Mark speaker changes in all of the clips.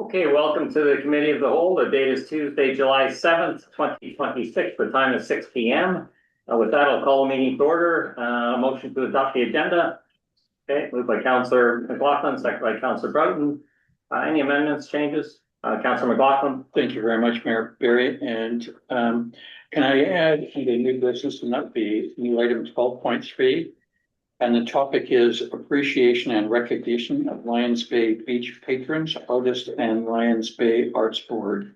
Speaker 1: Okay, welcome to the Committee of the Whole. The date is Tuesday, July 7th, 2026. The time is 6 p.m. With that, I'll call the meeting to order. Motion to adopt the agenda. Okay, moved by Councillor McLaughlin, second by Councillor Broughton. Any amendments, changes? Councillor McLaughlin.
Speaker 2: Thank you very much, Mayor Barry. And can I add the new business, and that be new item 12.3? And the topic is appreciation and recognition of Lions Bay Beach patrons, artists, and Lions Bay Arts Board.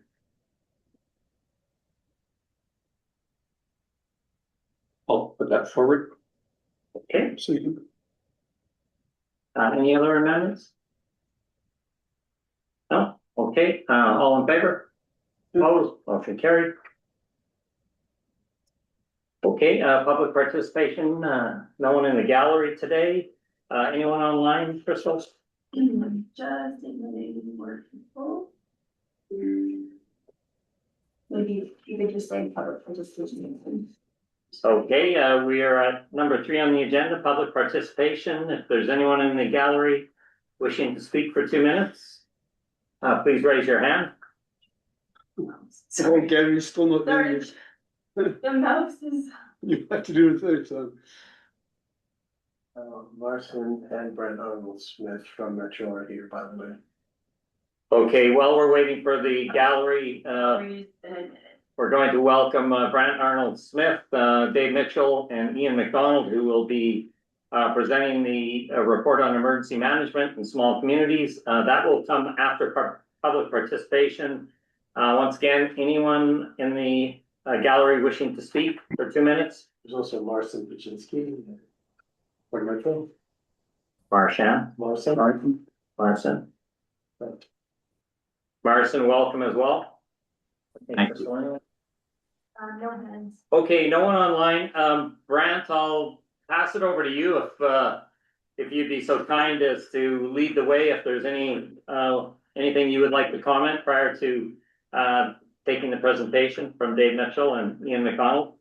Speaker 2: I'll put that forward.
Speaker 1: Okay.
Speaker 2: So you.
Speaker 1: Any other amendments? No? Okay. All in favor? Opposed? Motion carried. Okay, public participation, no one in the gallery today. Anyone online, Crystal?
Speaker 3: Just eliminating more people. Maybe you could just say public participation.
Speaker 1: Okay, we are at number 3 on the agenda, public participation. If there's anyone in the gallery wishing to speak for 2 minutes, please raise your hand.
Speaker 4: So Gary, you're still not there.
Speaker 3: The mouse is.
Speaker 4: You have to do it third time.
Speaker 5: Larson and Brent Arnold Smith from Metro are here, by the way.
Speaker 1: Okay, while we're waiting for the gallery, we're going to welcome Brent Arnold Smith, Dave Mitchell, and Ian McDonald, who will be presenting the report on emergency management in small communities. That will come after public participation. Once again, anyone in the gallery wishing to speak for 2 minutes?
Speaker 5: There's also Marcin Paczynski for Metro.
Speaker 1: Marcin, welcome as well.
Speaker 2: Thank you.
Speaker 3: No hands.
Speaker 1: Okay, no one online. Brant, I'll pass it over to you if you'd be so kind as to lead the way. If there's anything you would like to comment prior to taking the presentation from Dave Mitchell and Ian McDonald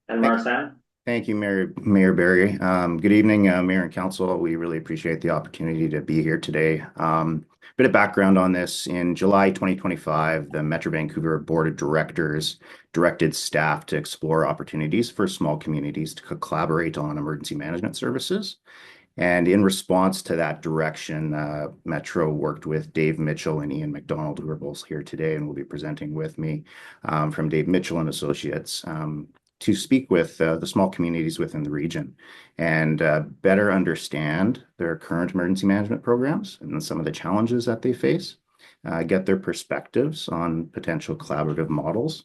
Speaker 1: and Marcin.
Speaker 6: Thank you, Mayor Barry. Good evening, Mayor and Council. We really appreciate the opportunity to be here today. Bit of background on this. In July 2025, the Metro Vancouver Board of Directors directed staff to explore opportunities for small communities to collaborate on emergency management services. And in response to that direction, Metro worked with Dave Mitchell and Ian McDonald, who are both here today and will be presenting with me from Dave Mitchell and Associates, to speak with the small communities within the region and better understand their current emergency management programs and some of the challenges that they face, get their perspectives on potential collaborative models.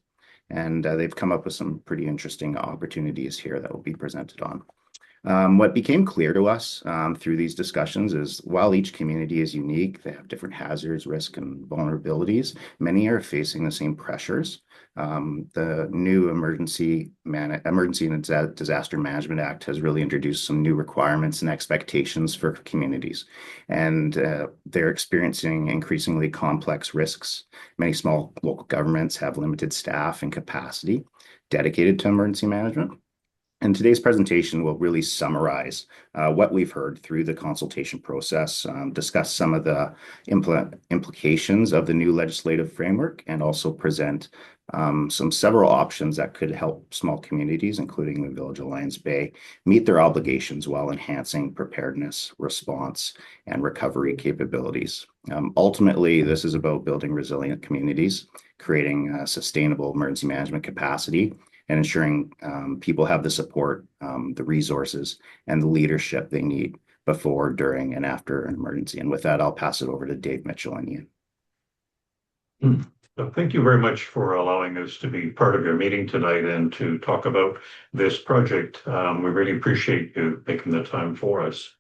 Speaker 6: And they've come up with some pretty interesting opportunities here that will be presented on. What became clear to us through these discussions is while each community is unique, they have different hazards, risk, and vulnerabilities. Many are facing the same pressures. The new Emergency and Disaster Management Act has really introduced some new requirements and expectations for communities. And they're experiencing increasingly complex risks. Many small local governments have limited staff and capacity dedicated to emergency management. And today's presentation will really summarize what we've heard through the consultation process, discuss some of the implications of the new legislative framework, and also present several options that could help small communities, including the Village of Lions Bay, meet their obligations while enhancing preparedness, response, and recovery capabilities. Ultimately, this is about building resilient communities, creating sustainable emergency management capacity, and ensuring people have the support, the resources, and the leadership they need before, during, and after an emergency. And with that, I'll pass it over to Dave Mitchell and Ian.
Speaker 7: Thank you very much for allowing us to be part of your meeting tonight and to talk about this project. We really appreciate you making the time for us.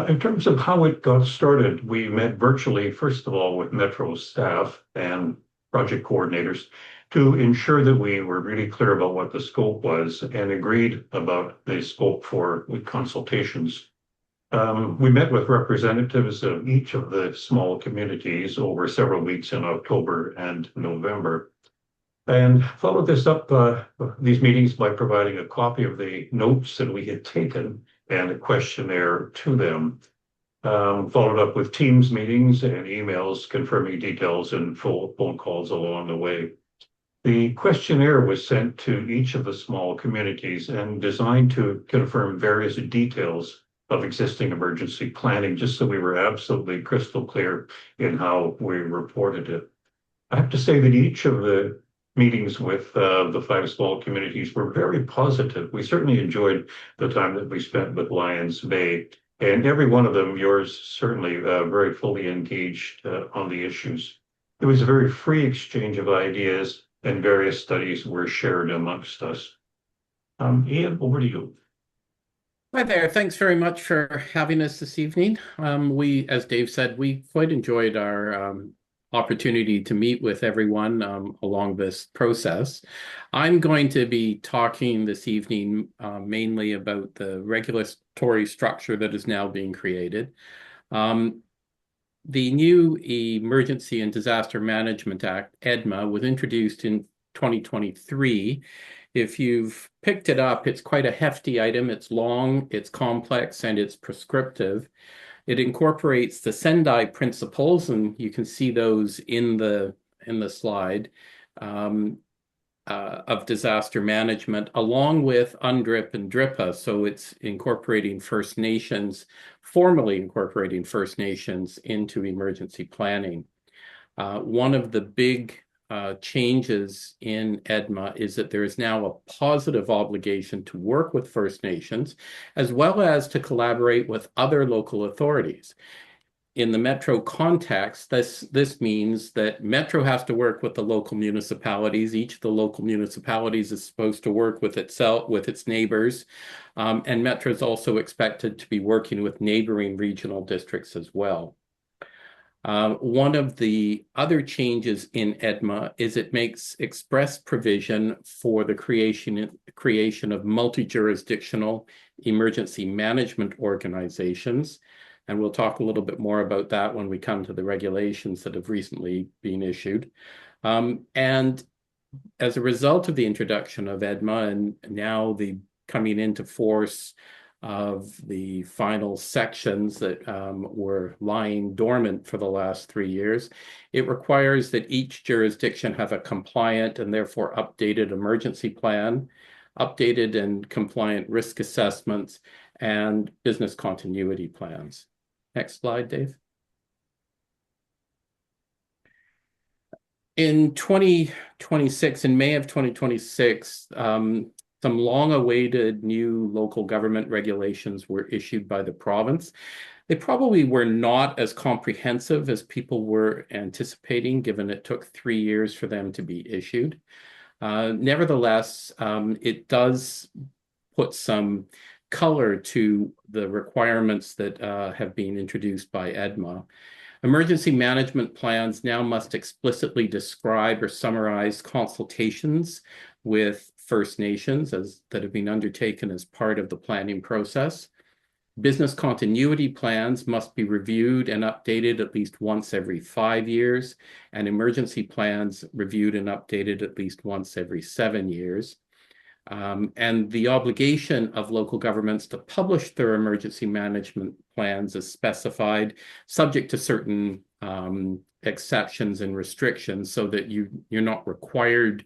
Speaker 7: In terms of how it got started, we met virtually, first of all, with Metro staff and project coordinators to ensure that we were really clear about what the scope was and agreed about the scope for consultations. We met with representatives of each of the small communities over several weeks in October and November, and followed this up, these meetings, by providing a copy of the notes that we had taken and a questionnaire to them. followed up with Teams meetings and emails confirming details and full phone calls along the way. The questionnaire was sent to each of the small communities and designed to confirm various details of existing emergency planning, just so we were absolutely crystal clear in how we reported it. I have to say that each of the meetings with the 5 small communities were very positive. We certainly enjoyed the time that we spent with Lions Bay, and every one of them, yours certainly very fully engaged on the issues. It was a very free exchange of ideas, and various studies were shared amongst us. Ian, over to you.
Speaker 8: Hi there. Thanks very much for having us this evening. As Dave said, we quite enjoyed our opportunity to meet with everyone along this process. I'm going to be talking this evening mainly about the regulatory structure that is now being created. The new Emergency and Disaster Management Act, EDMA, was introduced in 2023. If you've picked it up, it's quite a hefty item. It's long, it's complex, and it's prescriptive. It incorporates the Sendai principles, and you can see those in the slide, of disaster management, along with UNDRIP and DRIPA. So it's incorporating First Nations, formally incorporating First Nations into emergency planning. One of the big changes in EDMA is that there is now a positive obligation to work with First Nations, as well as to collaborate with other local authorities. In the Metro context, this means that Metro has to work with the local municipalities. Each of the local municipalities is supposed to work with itself, with its neighbors, and Metro is also expected to be working with neighboring regional districts as well. One of the other changes in EDMA is it makes express provision for the creation of multi-jurisdictional emergency management organizations. And we'll talk a little bit more about that when we come to the regulations that have recently been issued. And as a result of the introduction of EDMA and now the coming into force of the final sections that were lying dormant for the last 3 years, it requires that each jurisdiction have a compliant and therefore updated emergency plan, updated and compliant risk assessments, and business continuity plans. Next slide, Dave. In 2026, in May of 2026, some long-awaited new local government regulations were issued by the province. They probably were not as comprehensive as people were anticipating, given it took 3 years for them to be issued. Nevertheless, it does put some color to the requirements that have been introduced by EDMA. Emergency management plans now must explicitly describe or summarize consultations with First Nations that have been undertaken as part of the planning process. Business continuity plans must be reviewed and updated at least once every 5 years, and emergency plans reviewed and updated at least once every 7 years. And the obligation of local governments to publish their emergency management plans is specified, subject to certain exceptions and restrictions, so that you're not required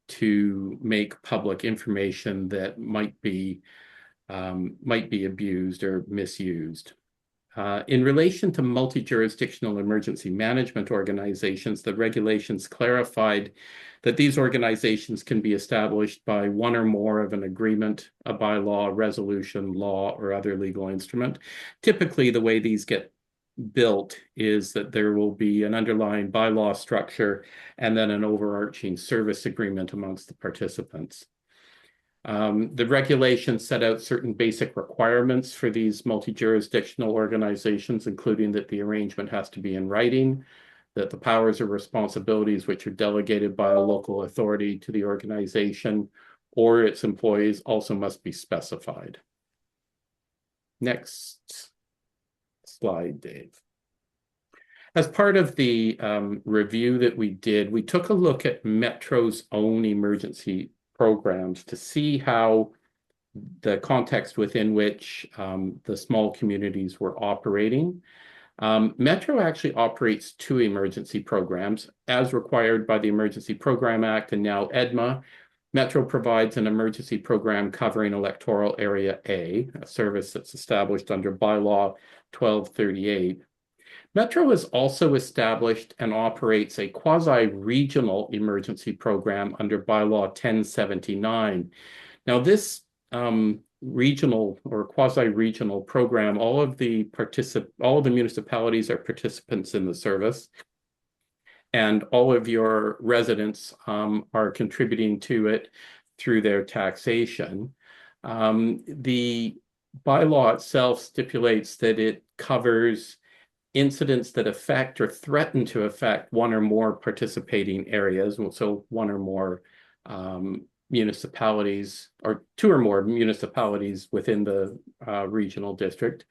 Speaker 8: to make public information that might be abused or misused. In relation to multi-jurisdictional emergency management organizations, the regulations clarified that these organizations can be established by one or more of an agreement, a bylaw, a resolution, law, or other legal instrument. Typically, the way these get built is that there will be an underlying bylaw structure and then an overarching service agreement amongst the participants. The regulations set out certain basic requirements for these multi-jurisdictional organizations, including that the arrangement has to be in writing, that the powers or responsibilities which are delegated by a local authority to the organization or its employees also must be specified. Next slide, Dave. As part of the review that we did, we took a look at Metro's own emergency programs to see how the context within which the small communities were operating. Metro actually operates 2 emergency programs as required by the Emergency Program Act and now EDMA. Metro provides an emergency program covering electoral area A, a service that's established under bylaw 1238. Metro has also established and operates a quasi-regional emergency program under bylaw 1079. Now, this regional or quasi-regional program, all of the municipalities are participants in the service, and all of your residents are contributing to it through their taxation. The bylaw itself stipulates that it covers incidents that affect or threaten to affect one or more participating areas, so one or more municipalities, or 2 or more municipalities within the regional district,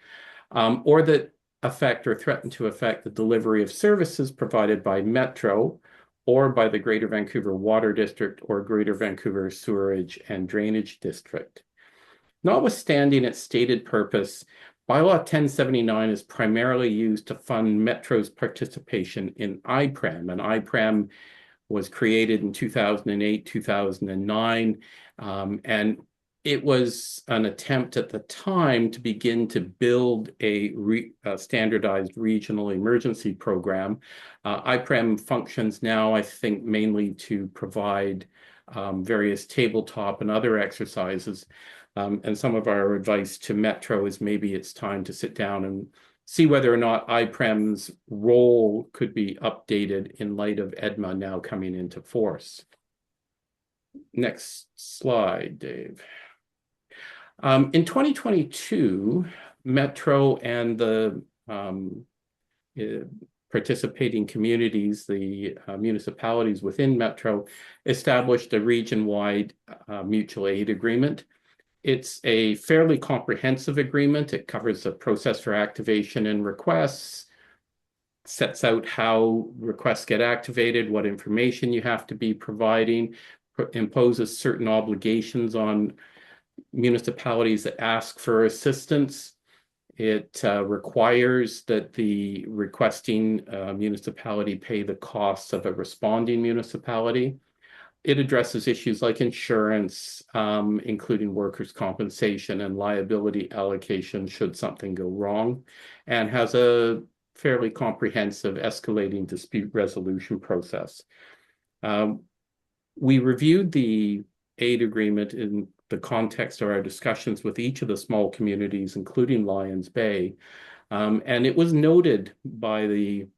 Speaker 8: or that affect or threaten to affect the delivery of services provided by Metro or by the Greater Vancouver Water District or Greater Vancouver Sewerage and Drainage District. Notwithstanding its stated purpose, Bylaw 1079 is primarily used to fund Metro's participation in IPREM, and IPREM was created in 2008, 2009, and it was an attempt at the time to begin to build a standardized regional emergency program. IPREM functions now, I think, mainly to provide various tabletop and other exercises. And some of our advice to Metro is maybe it's time to sit down and see whether or not IPREM's role could be updated in light of EDMA now coming into force. Next slide, Dave. In 2022, Metro and the participating communities, the municipalities within Metro, established a region-wide mutual aid agreement. It's a fairly comprehensive agreement. It covers the process for activation and requests, sets out how requests get activated, what information you have to be providing, imposes certain obligations on municipalities that ask for assistance. It requires that the requesting municipality pay the costs of a responding municipality. It addresses issues like insurance, including workers' compensation and liability allocation should something go wrong, and has a fairly comprehensive escalating dispute resolution process. We reviewed the aid agreement in the context of our discussions with each of the small communities, including Lions Bay, and it was noted by the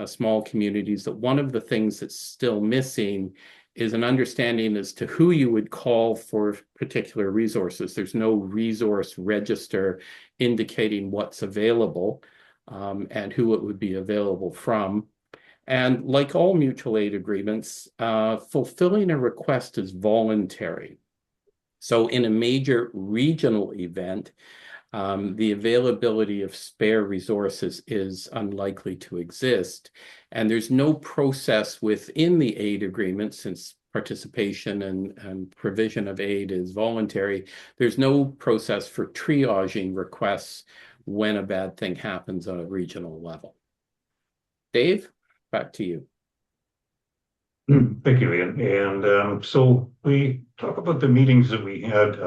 Speaker 8: small communities that one of the things that's still missing is an understanding as to who you would call for particular resources. There's no resource register indicating what's available and who it would be available from. And like all mutual aid agreements, fulfilling a request is voluntary. So in a major regional event, the availability of spare resources is unlikely to exist. And there's no process within the aid agreement, since participation and provision of aid is voluntary. There's no process for triaging requests when a bad thing happens on a regional level. Dave, back to you.
Speaker 7: Thank you, Ian. And so we talk about the meetings that we had.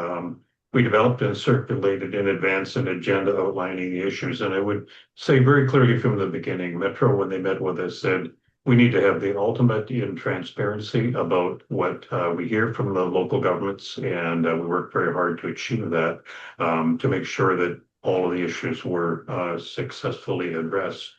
Speaker 7: We developed and circulated in advance an agenda outlining the issues. And I would say very clearly from the beginning, Metro, when they met with us, said, we need to have the ultimate in transparency about what we hear from the local governments. And we work very hard to achieve that, to make sure that all of the issues were successfully addressed.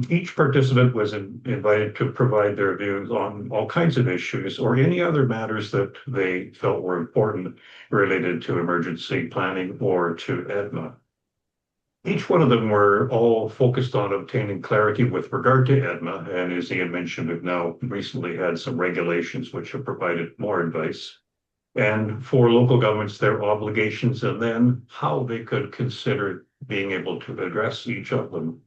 Speaker 7: Each participant was invited to provide their views on all kinds of issues or any other matters that they felt were important related to emergency planning or to EDMA. Each one of them were all focused on obtaining clarity with regard to EDMA, and as Ian mentioned, we've now recently had some regulations which have provided more advice. And for local governments, their obligations and then how they could consider being able to address each of them.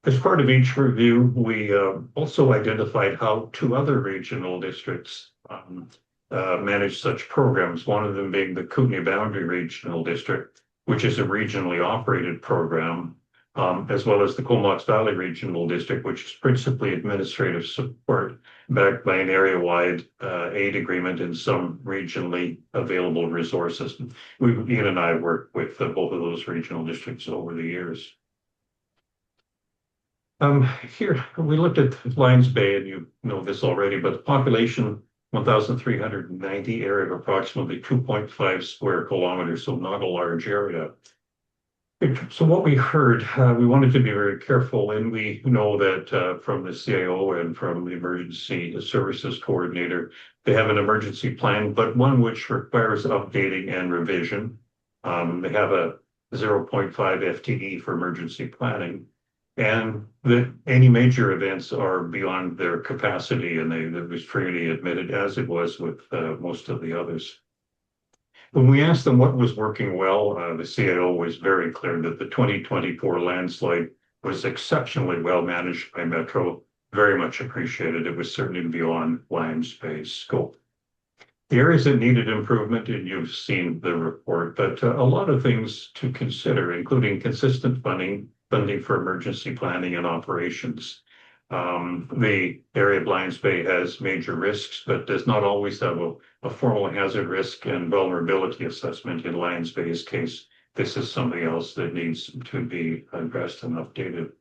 Speaker 7: As part of each review, we also identified how 2 other regional districts manage such programs, one of them being the Kootenay Boundary Regional District, which is a regionally operated program, as well as the Comox Valley Regional District, which is principally administrative support backed by an area-wide aid agreement and some regionally available resources. Ian and I worked with both of those regional districts over the years. Here, we looked at Lions Bay, and you know this already, but the population, 1,390, area of approximately 2.5 square kilometers, so not a large area. So what we heard, we wanted to be very careful, and we know that from the CIO and from the Emergency Services Coordinator, they have an emergency plan, but one which requires updating and revision. They have a 0.5 FTE for emergency planning, and that any major events are beyond their capacity, and that was freely admitted, as it was with most of the others. When we asked them what was working well, the CIO was very clear that the 2024 landslide was exceptionally well managed by Metro, very much appreciated. It was certainly beyond Lions Bay's scope. The areas that needed improvement, and you've seen the report, but a lot of things to consider, including consistent funding for emergency planning and operations. The area of Lions Bay has major risks, but does not always have a formal hazard risk and vulnerability assessment. In Lions Bay's case, this is something else that needs to be addressed and updated.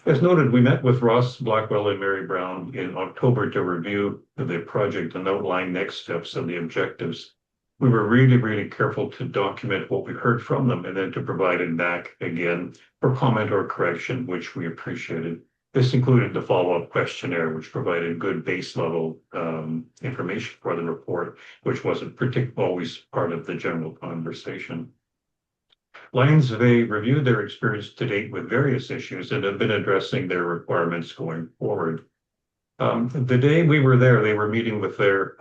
Speaker 7: As noted, we met with Ross Blackwell and Mary Brown in October to review the project and outline next steps and the objectives. We were really, really careful to document what we heard from them and then to provide it back again for comment or correction, which we appreciated. This included the follow-up questionnaire, which provided good base level information for the report, which wasn't always part of the general conversation. Lions Bay reviewed their experience to date with various issues and have been addressing their requirements going forward. The day we were there, they were meeting with their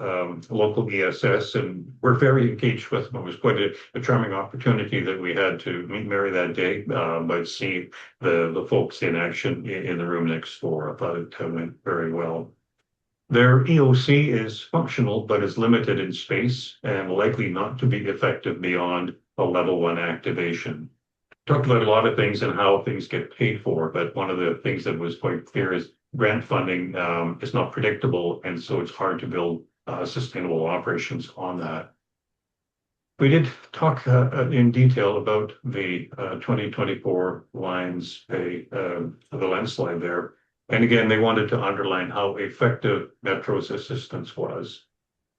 Speaker 7: local ESS, and we're very engaged with them. It was quite a charming opportunity that we had to meet Mary that day, but see the folks in action in the room next door. I thought it went very well. Their EOC is functional, but is limited in space and likely not to be effective beyond a level 1 activation. Talked about a lot of things and how things get paid for, but one of the things that was quite clear is grant funding is not predictable, and so it's hard to build sustainable operations on that. We did talk in detail about the 2024 Lions Bay, the landslide there. And again, they wanted to underline how effective Metro's assistance was.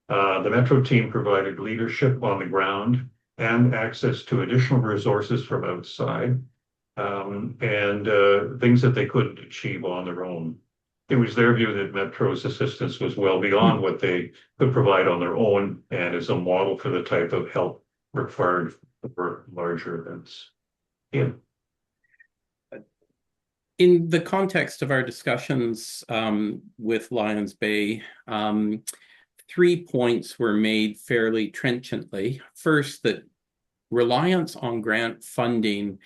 Speaker 7: The Metro team provided leadership on the ground and access to additional resources from outside, and things that they couldn't achieve on their own. It was their view that Metro's assistance was well beyond what they could provide on their own and is a model for the type of help required for larger events. Yeah.
Speaker 8: In the context of our discussions with Lions Bay, 3 points were made fairly trenchantly. First, that reliance on grant funding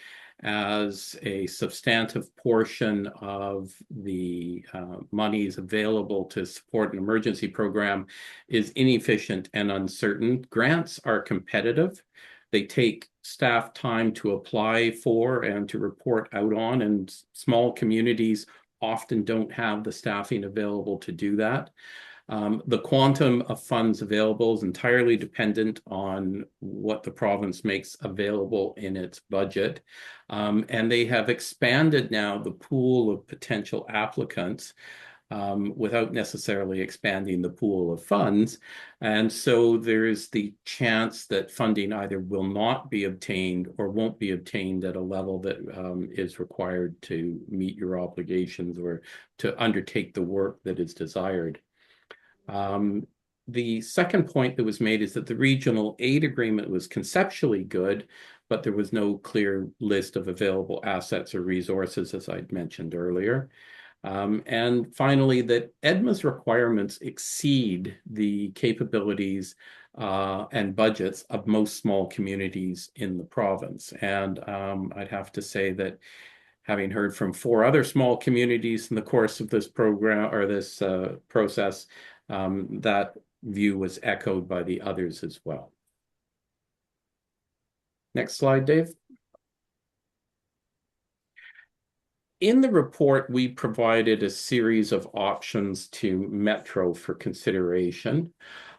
Speaker 8: as a substantive portion of the monies available to support an emergency program is inefficient and uncertain. Grants are competitive. They take staff time to apply for and to report out on, and small communities often don't have the staffing available to do that. The quantum of funds available is entirely dependent on what the province makes available in its budget. And they have expanded now the pool of potential applicants without necessarily expanding the pool of funds. And so there is the chance that funding either will not be obtained or won't be obtained at a level that is required to meet your obligations or to undertake the work that is desired. The second point that was made is that the regional aid agreement was conceptually good, but there was no clear list of available assets or resources, as I'd mentioned earlier. And finally, that EDMA's requirements exceed the capabilities and budgets of most small communities in the province. And I'd have to say that having heard from 4 other small communities in the course of this program or this process, that view was echoed by the others as well. Next slide, Dave. In the report, we provided a series of options to Metro for consideration.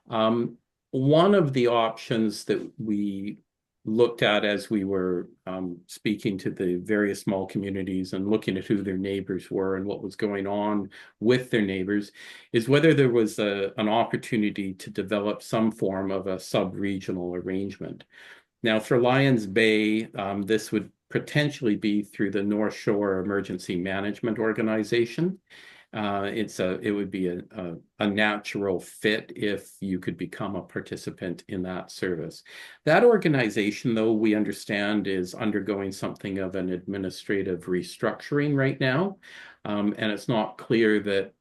Speaker 8: One of the options that we looked at as we were speaking to the various small communities and looking at who their neighbors were and what was going on with their neighbors is whether there was an opportunity to develop some form of a sub-regional arrangement. Now, for Lions Bay, this would potentially be through the North Shore Emergency Management Organization. It would be a natural fit if you could become a participant in that service. That organization, though, we understand is undergoing something of an administrative restructuring right now, and it's not clear that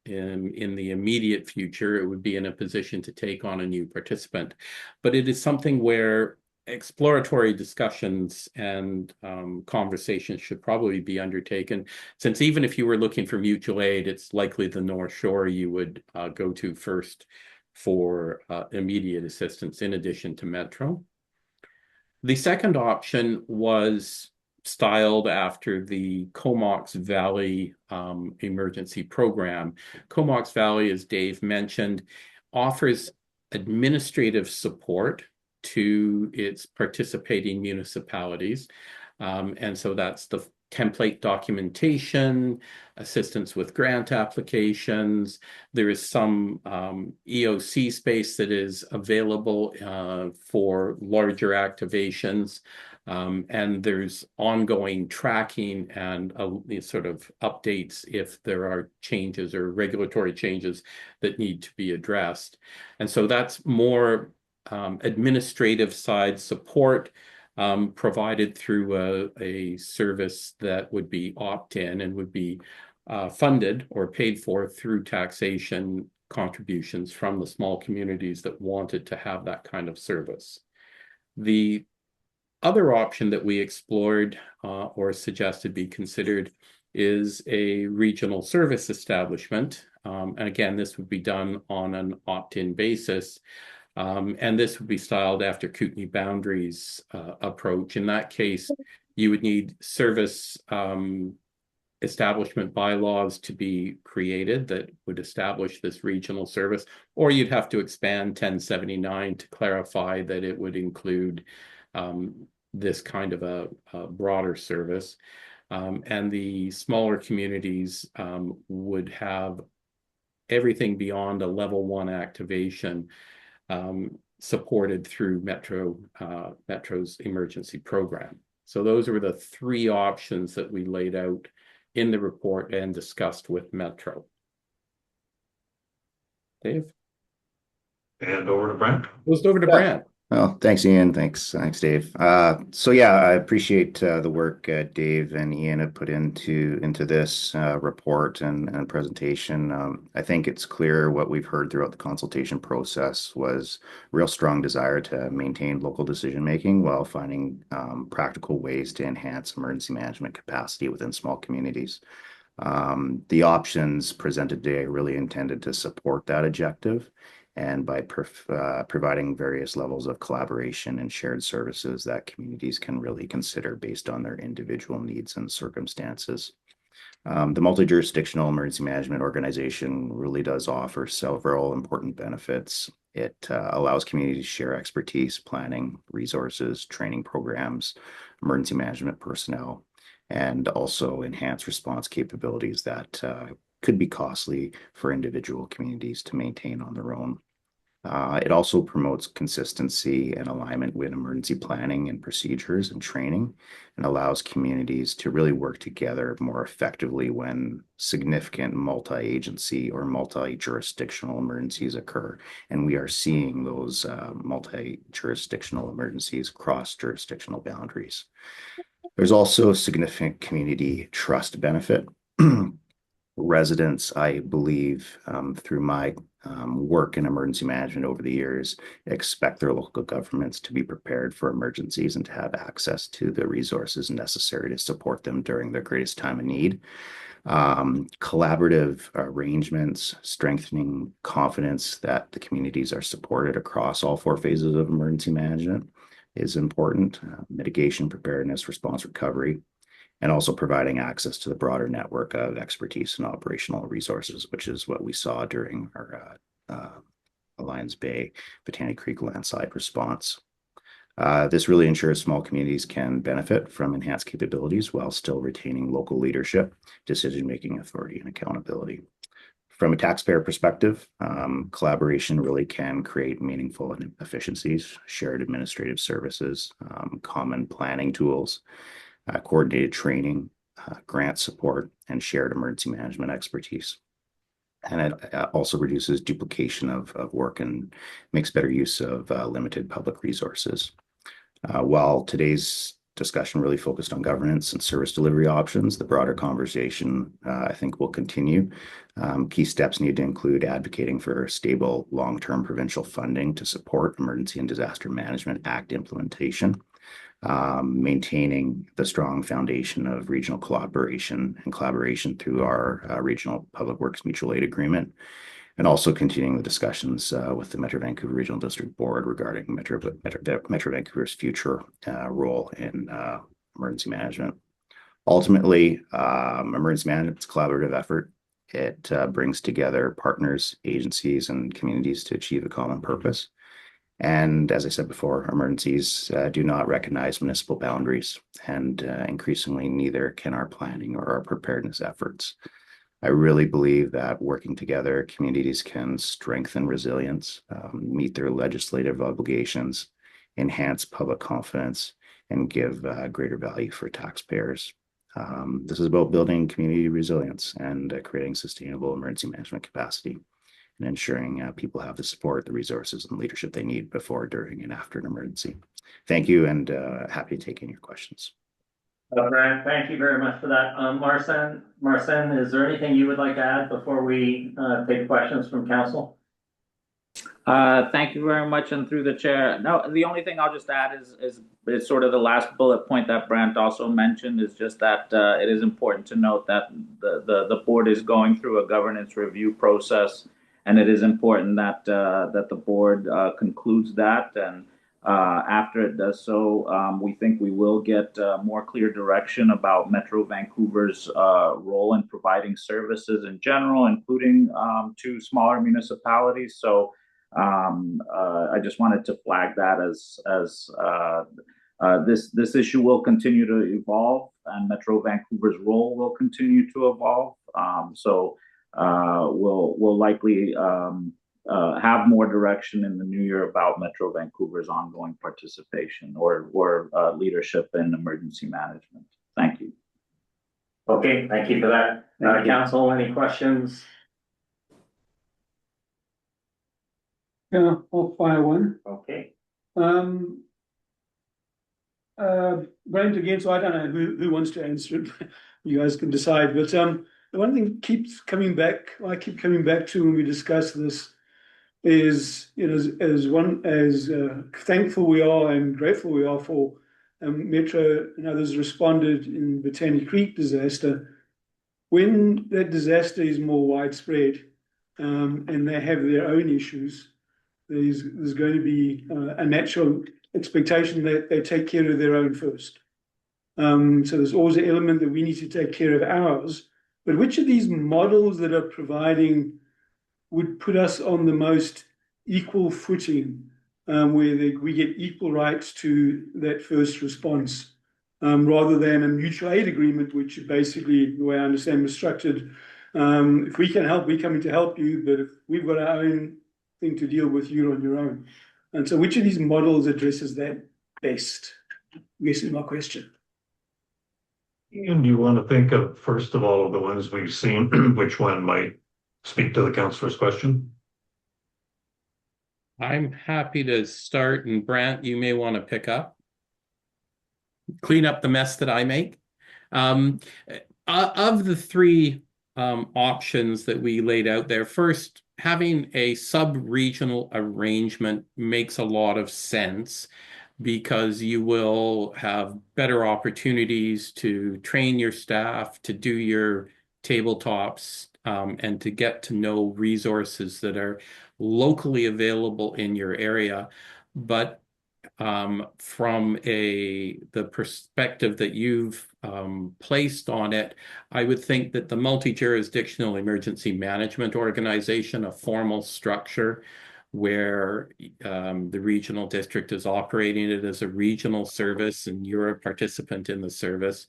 Speaker 8: in the immediate future it would be in a position to take on a new participant. But it is something where exploratory discussions and conversations should probably be undertaken, since even if you were looking for mutual aid, it's likely the North Shore you would go to first for immediate assistance in addition to Metro. The second option was styled after the Comox Valley emergency program. Comox Valley, as Dave mentioned, offers administrative support to its participating municipalities. And so that's the template documentation, assistance with grant applications. There is some EOC space that is available for larger activations. And there's ongoing tracking and sort of updates if there are changes or regulatory changes that need to be addressed. And so that's more administrative side support provided through a service that would be opt-in and would be funded or paid for through taxation contributions from the small communities that wanted to have that kind of service. The other option that we explored or suggested be considered is a regional service establishment. And again, this would be done on an opt-in basis. And this would be styled after Kootenai Boundaries approach. In that case, you would need service establishment bylaws to be created that would establish this regional service, or you'd have to expand 1079 to clarify that it would include this kind of a broader service. And the smaller communities would have everything beyond a level 1 activation supported through Metro's emergency program. So those were the three options that we laid out in the report and discussed with Metro. Dave?
Speaker 7: And over to Brent.
Speaker 8: Goes over to Brent.
Speaker 6: Well, thanks, Ian. Thanks, Dave. So yeah, I appreciate the work Dave and Ian have put into this report and presentation. I think it's clear what we've heard throughout the consultation process was real strong desire to maintain local decision making while finding practical ways to enhance emergency management capacity within small communities. The options presented today are really intended to support that objective, and by providing various levels of collaboration and shared services that communities can really consider based on their individual needs and circumstances. The multi-jurisdictional emergency management organization really does offer several important benefits. It allows communities to share expertise, planning, resources, training programs, emergency management personnel, and also enhance response capabilities that could be costly for individual communities to maintain on their own. It also promotes consistency and alignment with emergency planning and procedures and training, and allows communities to really work together more effectively when significant multi-agency or multi-jurisdictional emergencies occur. And we are seeing those multi-jurisdictional emergencies cross jurisdictional boundaries. There's also a significant community trust benefit. Residents, I believe, through my work in emergency management over the years, expect their local governments to be prepared for emergencies and to have access to the resources necessary to support them during their greatest time of need. Collaborative arrangements, strengthening confidence that the communities are supported across all four phases of emergency management is important. Mitigation, preparedness, response, recovery, and also providing access to the broader network of expertise and operational resources, which is what we saw during our Lions Bay, Botany Creek landslide response. This really ensures small communities can benefit from enhanced capabilities while still retaining local leadership, decision-making authority, and accountability. From a taxpayer perspective, collaboration really can create meaningful efficiencies, shared administrative services, common planning tools, coordinated training, grant support, and shared emergency management expertise. And it also reduces duplication of work and makes better use of limited public resources. While today's discussion really focused on governance and service delivery options, the broader conversation, I think, will continue. Key steps need to include advocating for stable, long-term provincial funding to support Emergency and Disaster Management Act implementation, maintaining the strong foundation of regional collaboration and collaboration through our Regional Public Works Mutual Aid Agreement, and also continuing the discussions with the Metro Vancouver Regional District Board regarding Metro Vancouver's future role in emergency management. Ultimately, emergency management is a collaborative effort. It brings together partners, agencies, and communities to achieve a common purpose. And as I said before, emergencies do not recognize municipal boundaries, and increasingly neither can our planning or our preparedness efforts. I really believe that working together, communities can strengthen resilience, meet their legislative obligations, enhance public confidence, and give greater value for taxpayers. This is about building community resilience and creating sustainable emergency management capacity and ensuring people have the support, the resources, and leadership they need before, during, and after an emergency. Thank you, and happy to take any your questions.
Speaker 1: Brent, thank you very much for that. Marcin, is there anything you would like to add before we take questions from council?
Speaker 9: Thank you very much, and through the chair. No, the only thing I'll just add is sort of the last bullet point that Brent also mentioned, is just that it is important to note that the board is going through a governance review process, and it is important that the board concludes that, and after it does so, we think we will get more clear direction about Metro Vancouver's role in providing services in general, including to smaller municipalities. So I just wanted to flag that as this issue will continue to evolve, and Metro Vancouver's role will continue to evolve. So we'll likely have more direction in the new year about Metro Vancouver's ongoing participation or leadership in emergency management. Thank you.
Speaker 1: Okay, thank you for that. Council, any questions?
Speaker 4: Yeah, I'll fire one.
Speaker 1: Okay.
Speaker 4: Brent again, so I don't know who wants to answer it. You guys can decide. But the one thing keeps coming back, I keep coming back to when we discuss this, is, you know, as thankful we are and grateful we are for Metro and others responded in Botany Creek disaster. When that disaster is more widespread and they have their own issues, there's going to be a natural expectation that they take care of their own first. So there's always an element that we need to take care of ours. But which of these models that are providing would put us on the most equal footing, where we get equal rights to that first response, rather than a mutual aid agreement, which basically, the way I understand, was structured. If we can help, we're coming to help you, but if we've got our own thing to deal with, you're on your own. And so which of these models addresses that best? I guess is my question.
Speaker 7: And you want to think of, first of all, of the ones we've seen, which one might speak to the councillor's question?
Speaker 8: I'm happy to start, and Brant, you may want to pick up. Clean up the mess that I make. Of the three options that we laid out there, first, having a sub-regional arrangement makes a lot of sense, because you will have better opportunities to train your staff, to do your tabletops, and to get to know resources that are locally available in your area. But from the perspective that you've placed on it, I would think that the multi-jurisdictional emergency management organization, a formal structure where the regional district is operating it as a regional service and you're a participant in the service,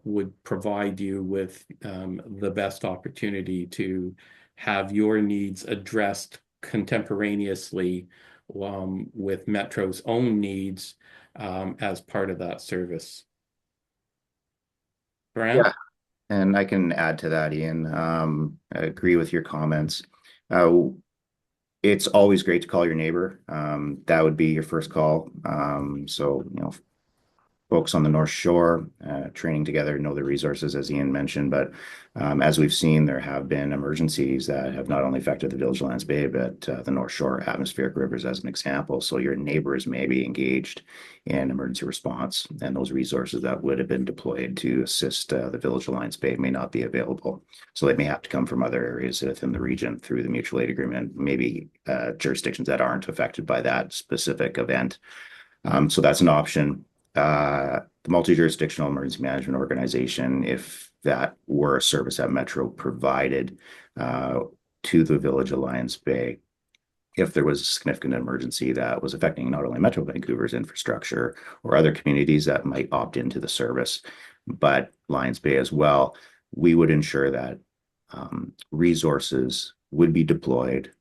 Speaker 8: would provide you with the best opportunity to have your needs addressed contemporaneously with Metro's own needs as part of that service. Brent?
Speaker 6: Yeah. And I can add to that, Ian. I agree with your comments. It's always great to call your neighbor. That would be your first call. So, folks on the North Shore, training together, know the resources, as Ian mentioned. But as we've seen, there have been emergencies that have not only affected the Village of Lions Bay, but the North Shore atmospheric rivers as an example. So your neighbors may be engaged in emergency response, and those resources that would have been deployed to assist the Village of Lions Bay may not be available. So they may have to come from other areas within the region through the mutual aid agreement, maybe jurisdictions that aren't affected by that specific event. So that's an option. The multi-jurisdictional emergency management organization, if that were a service that Metro provided to the Village of Lions Bay, if there was a significant emergency that was affecting not only Metro Vancouver's infrastructure or other communities that might opt into the service, but Lions Bay as well, we would ensure that resources would be deployed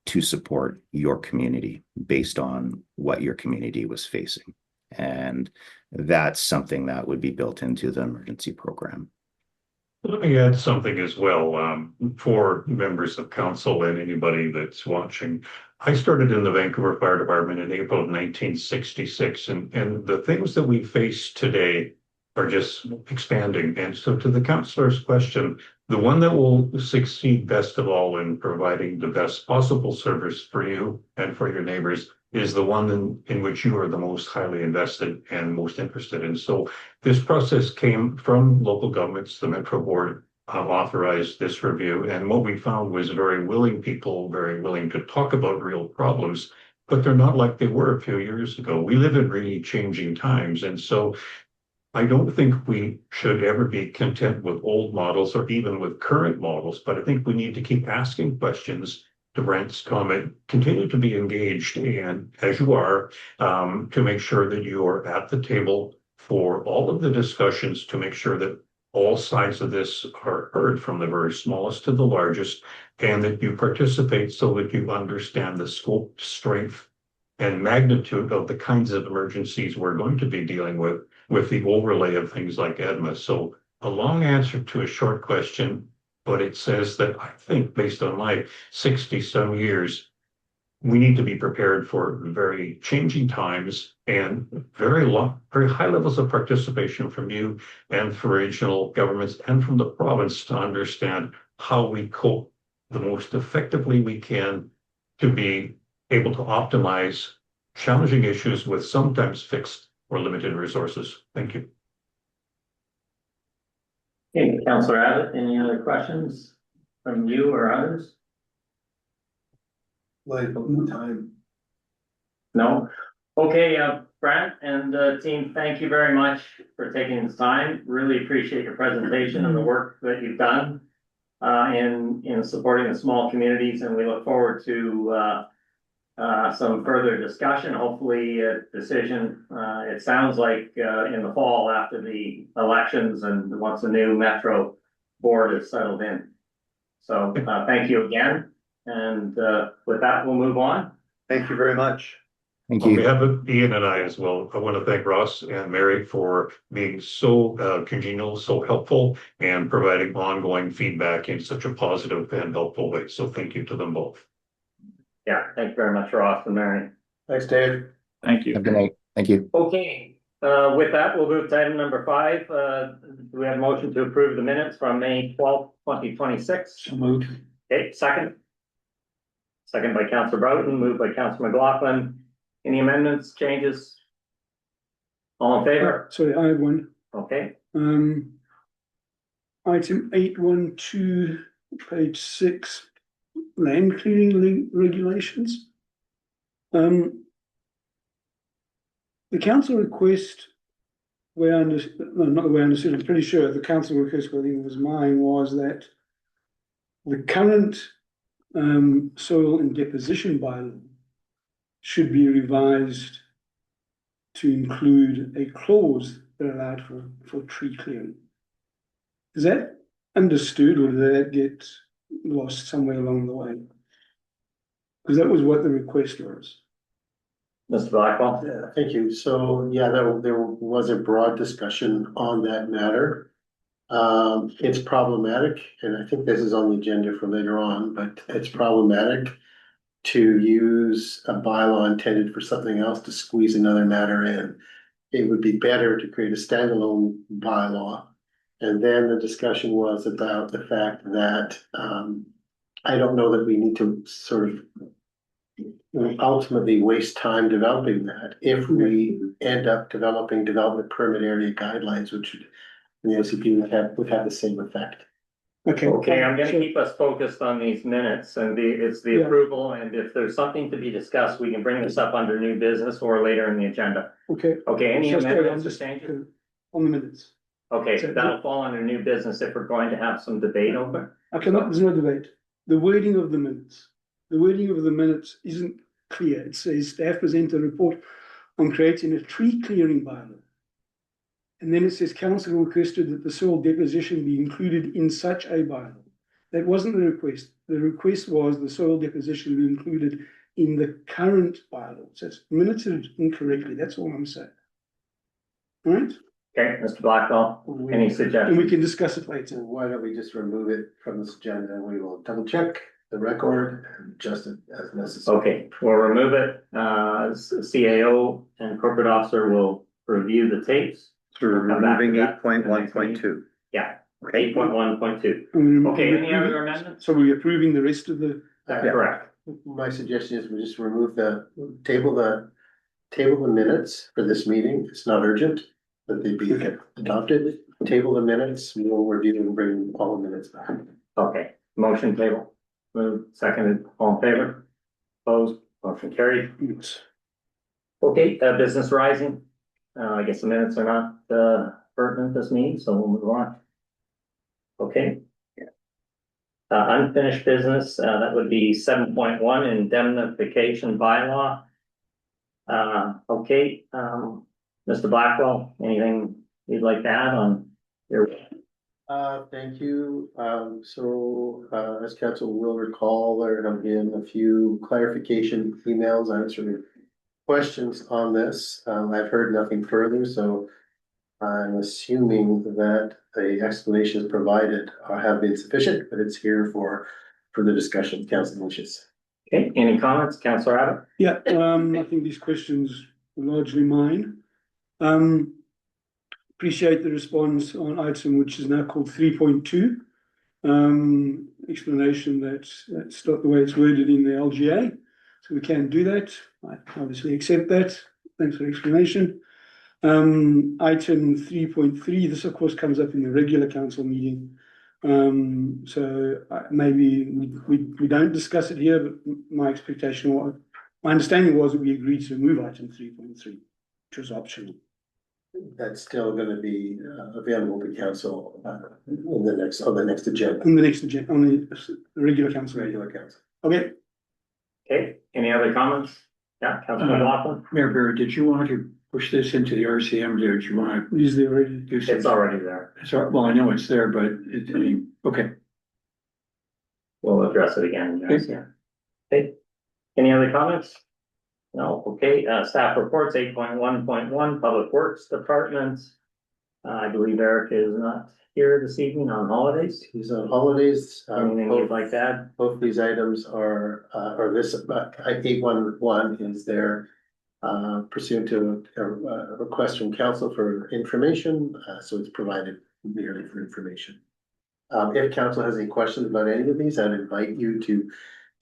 Speaker 6: to support your community based on what your community was facing. And that's something that would be built into the emergency program.
Speaker 7: Let me add something as well, for members of council and anybody that's watching. I started in the Vancouver Fire Department in April of 1966, and the things that we face today are just expanding. And so to the councillor's question, the one that will succeed best of all in providing the best possible service for you and for your neighbors is the one in which you are the most highly invested and most interested in. So this process came from local governments. The Metro Board authorized this review. And what we found was very willing people, very willing to talk about real problems, but they're not like they were a few years ago. We live in really changing times. And so I don't think we should ever be content with old models or even with current models, but I think we need to keep asking questions. To Brent's comment, continue to be engaged, and as you are, to make sure that you are at the table for all of the discussions, to make sure that all sides of this are heard, from the very smallest to the largest, and that you participate so that you understand the scope, strength, and magnitude of the kinds of emergencies we're going to be dealing with the overlay of things like EDMA. So a long answer to a short question, but it says that I think, based on my 60-some years, we need to be prepared for very changing times and very high levels of participation from you and from regional governments and from the province to understand how we cope the most effectively we can to be able to optimize challenging issues with sometimes fixed or limited resources. Thank you.
Speaker 1: Okay, Councillor Abbott, any other questions from you or others?
Speaker 5: Like time.
Speaker 1: No? Okay, Brent and team, thank you very much for taking this time. Really appreciate your presentation and the work that you've done in supporting the small communities, and we look forward to some further discussion, hopefully a decision. It sounds like in the fall after the elections and once the new Metro board is settled in. So thank you again. And with that, we'll move on.
Speaker 5: Thank you very much.
Speaker 6: Thank
Speaker 7: On
Speaker 6: you.
Speaker 7: behalf of Ian and I as well, I want to thank Ross and Mary for being so congenial, so helpful, and providing ongoing feedback in such a positive and helpful way. So thank you to them both.
Speaker 1: Yeah, thank you very much, Ross and Mary.
Speaker 5: Thanks, Dave.
Speaker 9: Thank you.
Speaker 6: Have a good night. Thank you.
Speaker 1: Okay, with that, we'll move to item number 5. Do we have a motion to approve the minutes from May 12th, 2026?
Speaker 2: So moved.
Speaker 1: Okay, second. Second by Councillor Broughton, moved by Councillor McLaughlin. Any amendments, changes? All in favor?
Speaker 4: Sorry, I have one.
Speaker 1: Okay,
Speaker 4: item 812, page 6, land clearing regulations. The council request, no, not the way I understood it, I'm pretty sure the council request, I think it was mine, was that the current soil and deposition bylaw should be revised to include a clause that allowed for tree clearing. Is that understood, or did that get lost somewhere along the way? Because that was what the request was.
Speaker 1: Mr. Blackwell?
Speaker 5: Yeah, thank you. So, yeah, there was a broad discussion on that matter. It's problematic, and I think this is on the agenda for later on, but it's problematic to use a bylaw intended for something else to squeeze another matter in. It would be better to create a standalone bylaw. And then the discussion was about the fact that I don't know that we need to sort of ultimately waste time developing that if we end up developing development permit area guidelines, which the OCP would have the same effect.
Speaker 1: Okay, I'm gonna keep us focused on these minutes and it's the
Speaker 4: Yeah.
Speaker 1: approval, and if there's something to be discussed, we can bring this up under new business or later in the agenda.
Speaker 4: Okay.
Speaker 1: Okay, any
Speaker 4: Just
Speaker 1: amendments or changes?
Speaker 4: on the minutes.
Speaker 1: Okay,
Speaker 4: So-
Speaker 1: that'll fall under new business if we're going to have some debate over.
Speaker 4: Okay, there's no debate. The wording of the minutes. The wording of the minutes isn't clear. It says staff present a report on creating a tree clearing bylaw. And then it says council requested that the soil deposition be included in such a bylaw. That wasn't the request. The request was the soil deposition be included in the current bylaw. So it's minuted incorrectly. That's all I'm saying. All right?
Speaker 1: Okay, Mr. Blackwell, any
Speaker 4: And we
Speaker 1: suggestions?
Speaker 4: can discuss it later.
Speaker 5: Why don't we just remove it from this agenda and we will double check the record and adjust it as necessary.
Speaker 1: Okay, we'll remove it. CAO and corporate officer will review the tapes.
Speaker 10: So we're
Speaker 1: Come back to
Speaker 10: removing
Speaker 1: that
Speaker 10: 8.1.2.
Speaker 1: Yeah, 8.1.2. Okay, any other amendments?
Speaker 4: So we're approving the rest of the,
Speaker 1: Correct.
Speaker 5: My suggestion is we just remove table the minutes for this meeting. It's not urgent that they be
Speaker 4: Okay.
Speaker 5: adopted. Table the minutes, we'll review and bring all the minutes back.
Speaker 1: Okay, motion table. Moved, seconded, all in favor? Opposed, motion carried. Okay, business rising. I guess the minutes are not pertinent this meeting, so we'll move on. Okay. Unfinished business, that would be 7.1 indemnification bylaw. Okay, Mr. Blackwell, anything you'd like to add on your?
Speaker 5: Thank you. As council will recall, there have been a few clarification emails answering questions on this. I've heard nothing further, so I'm assuming that the explanations provided have been sufficient, but it's here for the discussion, council wishes.
Speaker 1: Okay, any comments, Councillor Abbott?
Speaker 4: yeah, I think these questions are largely mine. Appreciate the response on item which is now called 3.2. Explanation that's not the way it's worded in the LGA. So we can do that. I obviously accept that. Thanks for the explanation. Item 3.3, this of course comes up in the regular council meeting. Maybe we don't discuss it here, but my understanding was that we agreed to remove item 3.3, which was optional.
Speaker 5: That's still gonna be available to council on the next agenda.
Speaker 4: On the next agenda, on the regular council.
Speaker 5: Regular council.
Speaker 4: Okay,
Speaker 1: Okay, any other comments? Yeah, Councillor McLaughlin?
Speaker 2: Mayor Barry, did you want to push this into the RCM, or did you want to
Speaker 4: usually already.
Speaker 2: do something?
Speaker 1: It's already there.
Speaker 2: Well, I know it's there, but okay.
Speaker 1: We'll address it again. Yes, yeah. Okay, any other comments? No, okay, staff reports 8.1.1, Public Works Department. I believe Eric is not here this evening on holidays.
Speaker 5: He's on holidays.
Speaker 1: Anything you'd like to add?
Speaker 5: Both these items are, or this, 8.1.1 is there pursuant to a request from council for information, so it's provided merely for information. If council has any questions about any of these, I'd invite you to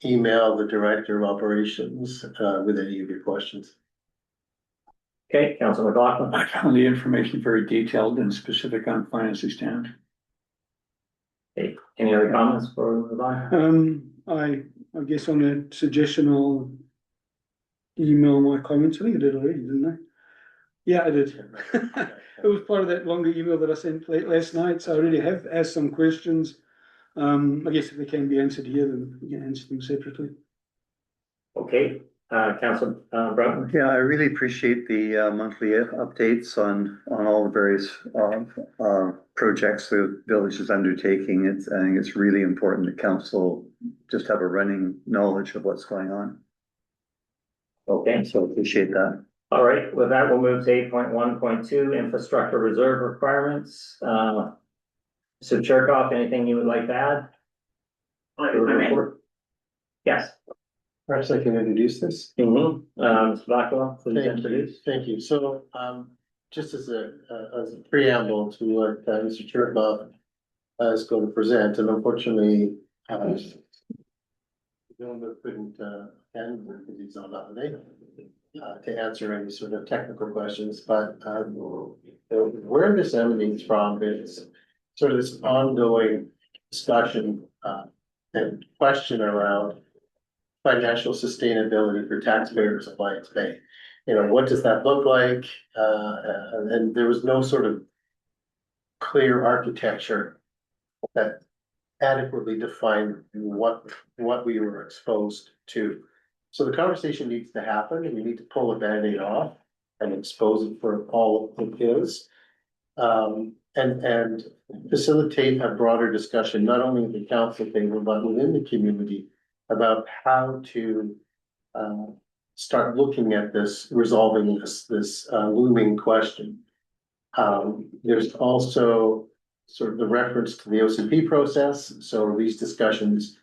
Speaker 5: email the director of operations with any of your questions.
Speaker 1: Okay, Councillor McLaughlin?
Speaker 2: I found the information very detailed and specific on financing stand.
Speaker 1: Any other comments for we move on?
Speaker 4: I guess on a suggestion, I'll email my comments. I think I did already, didn't I? Yeah, I did. It was part of that longer email that I sent late last night, so I already have asked some questions. I guess if they can be answered here, then we can answer them separately.
Speaker 1: Okay, Council Brown.
Speaker 10: Yeah, I really appreciate the monthly updates on all the various projects the village is undertaking. I think it's really important that council just have a running knowledge of what's going on.
Speaker 1: Okay.
Speaker 10: So appreciate that.
Speaker 1: All right, with that, we'll move to 8.1.2 infrastructure reserve requirements. So Cherkoff, anything you would like to add? Yes.
Speaker 5: Perhaps I can introduce this.
Speaker 1: Mr. Blackwell, please introduce.
Speaker 5: Thank you. So, just as a preamble to what Mr. Cherkoff is going to present, and unfortunately, Bill couldn't attend because he's on holiday to answer any sort of technical questions, but where this emanates from is sort of this ongoing discussion and question around financial sustainability for taxpayers of Lions Bay. You know, what does that look like? And there was no sort of clear architecture that adequately defined what we were exposed to. So the conversation needs to happen, and we need to pull a Band-Aid off and expose it for all it is. And facilitate a broader discussion, not only at the council table, but within the community about how to start looking at this, resolving this looming question. There's also sort of the reference to the OCP process. So these discussions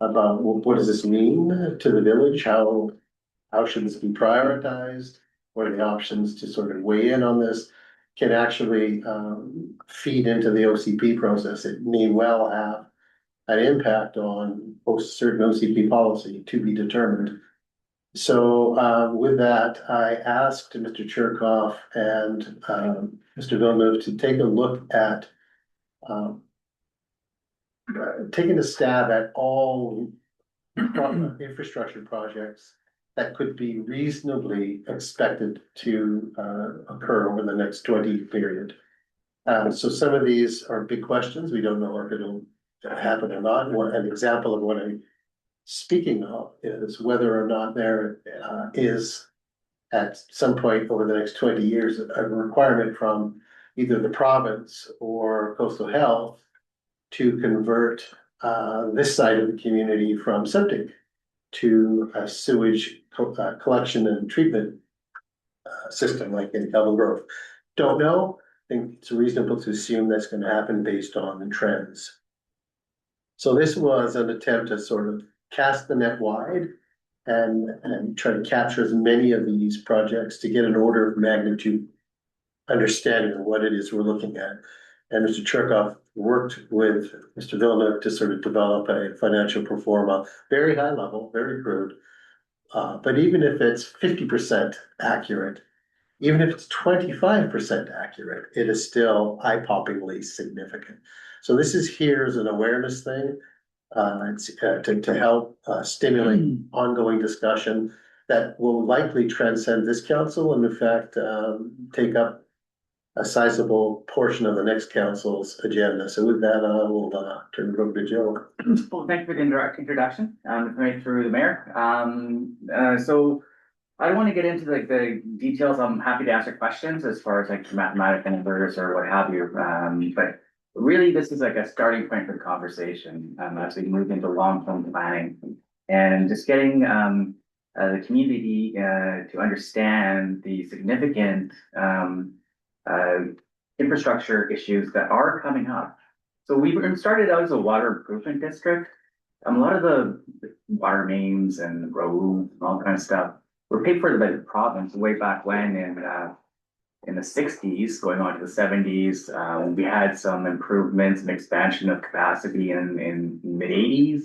Speaker 5: about what does this mean to the village? How should this be prioritized? What are the options to sort of weigh in on this? Can actually feed into the OCP process. It may well have an impact on post certain OCP policy to be determined. So with that, I asked Mr. Cherkoff and Mr. Villeneuve to take a look at taking a stab at all infrastructure projects that could be reasonably expected to occur over the next 20 period. So some of these are big questions. We don't know if it'll happen or not. An example of what I'm speaking of is whether or not there is at some point over the next 20 years a requirement from either the province or coastal health to convert this side of the community from septic to a sewage collection and treatment system like in Kelvin Grove. Don't know. I think it's reasonable to assume that's going to happen based on the trends. So this was an attempt to sort of cast the net wide and try to capture as many of these projects to get an order of magnitude understanding of what it is we're looking at. And Mr. Cherkoff worked with Mr. Villeneuve to sort of develop a financial pro forma, very high level, very crude. But even if it's 50% accurate, even if it's 25% accurate, it is still eye-poppingly significant. So this is here as an awareness thing. It's to help stimulate ongoing discussion that will likely transcend this council and in fact take up a sizable portion of the next council's agenda. So with that, I will turn it over to Joe.
Speaker 11: Well, thank you for the introduction, through the mayor. So I don't want to get into the details. I'm happy to answer questions as far as like mathematical numbers or what have you. But really, this is like a starting point for the conversation as we move into long-term planning and just getting the community to understand the significant infrastructure issues that are coming up. So we started out as a water improvement district. A lot of the water mains and roads and all kind of stuff were paid for by the province way back when in the 60s, going on to the 70s. We had some improvements and expansion of capacity in mid 80s.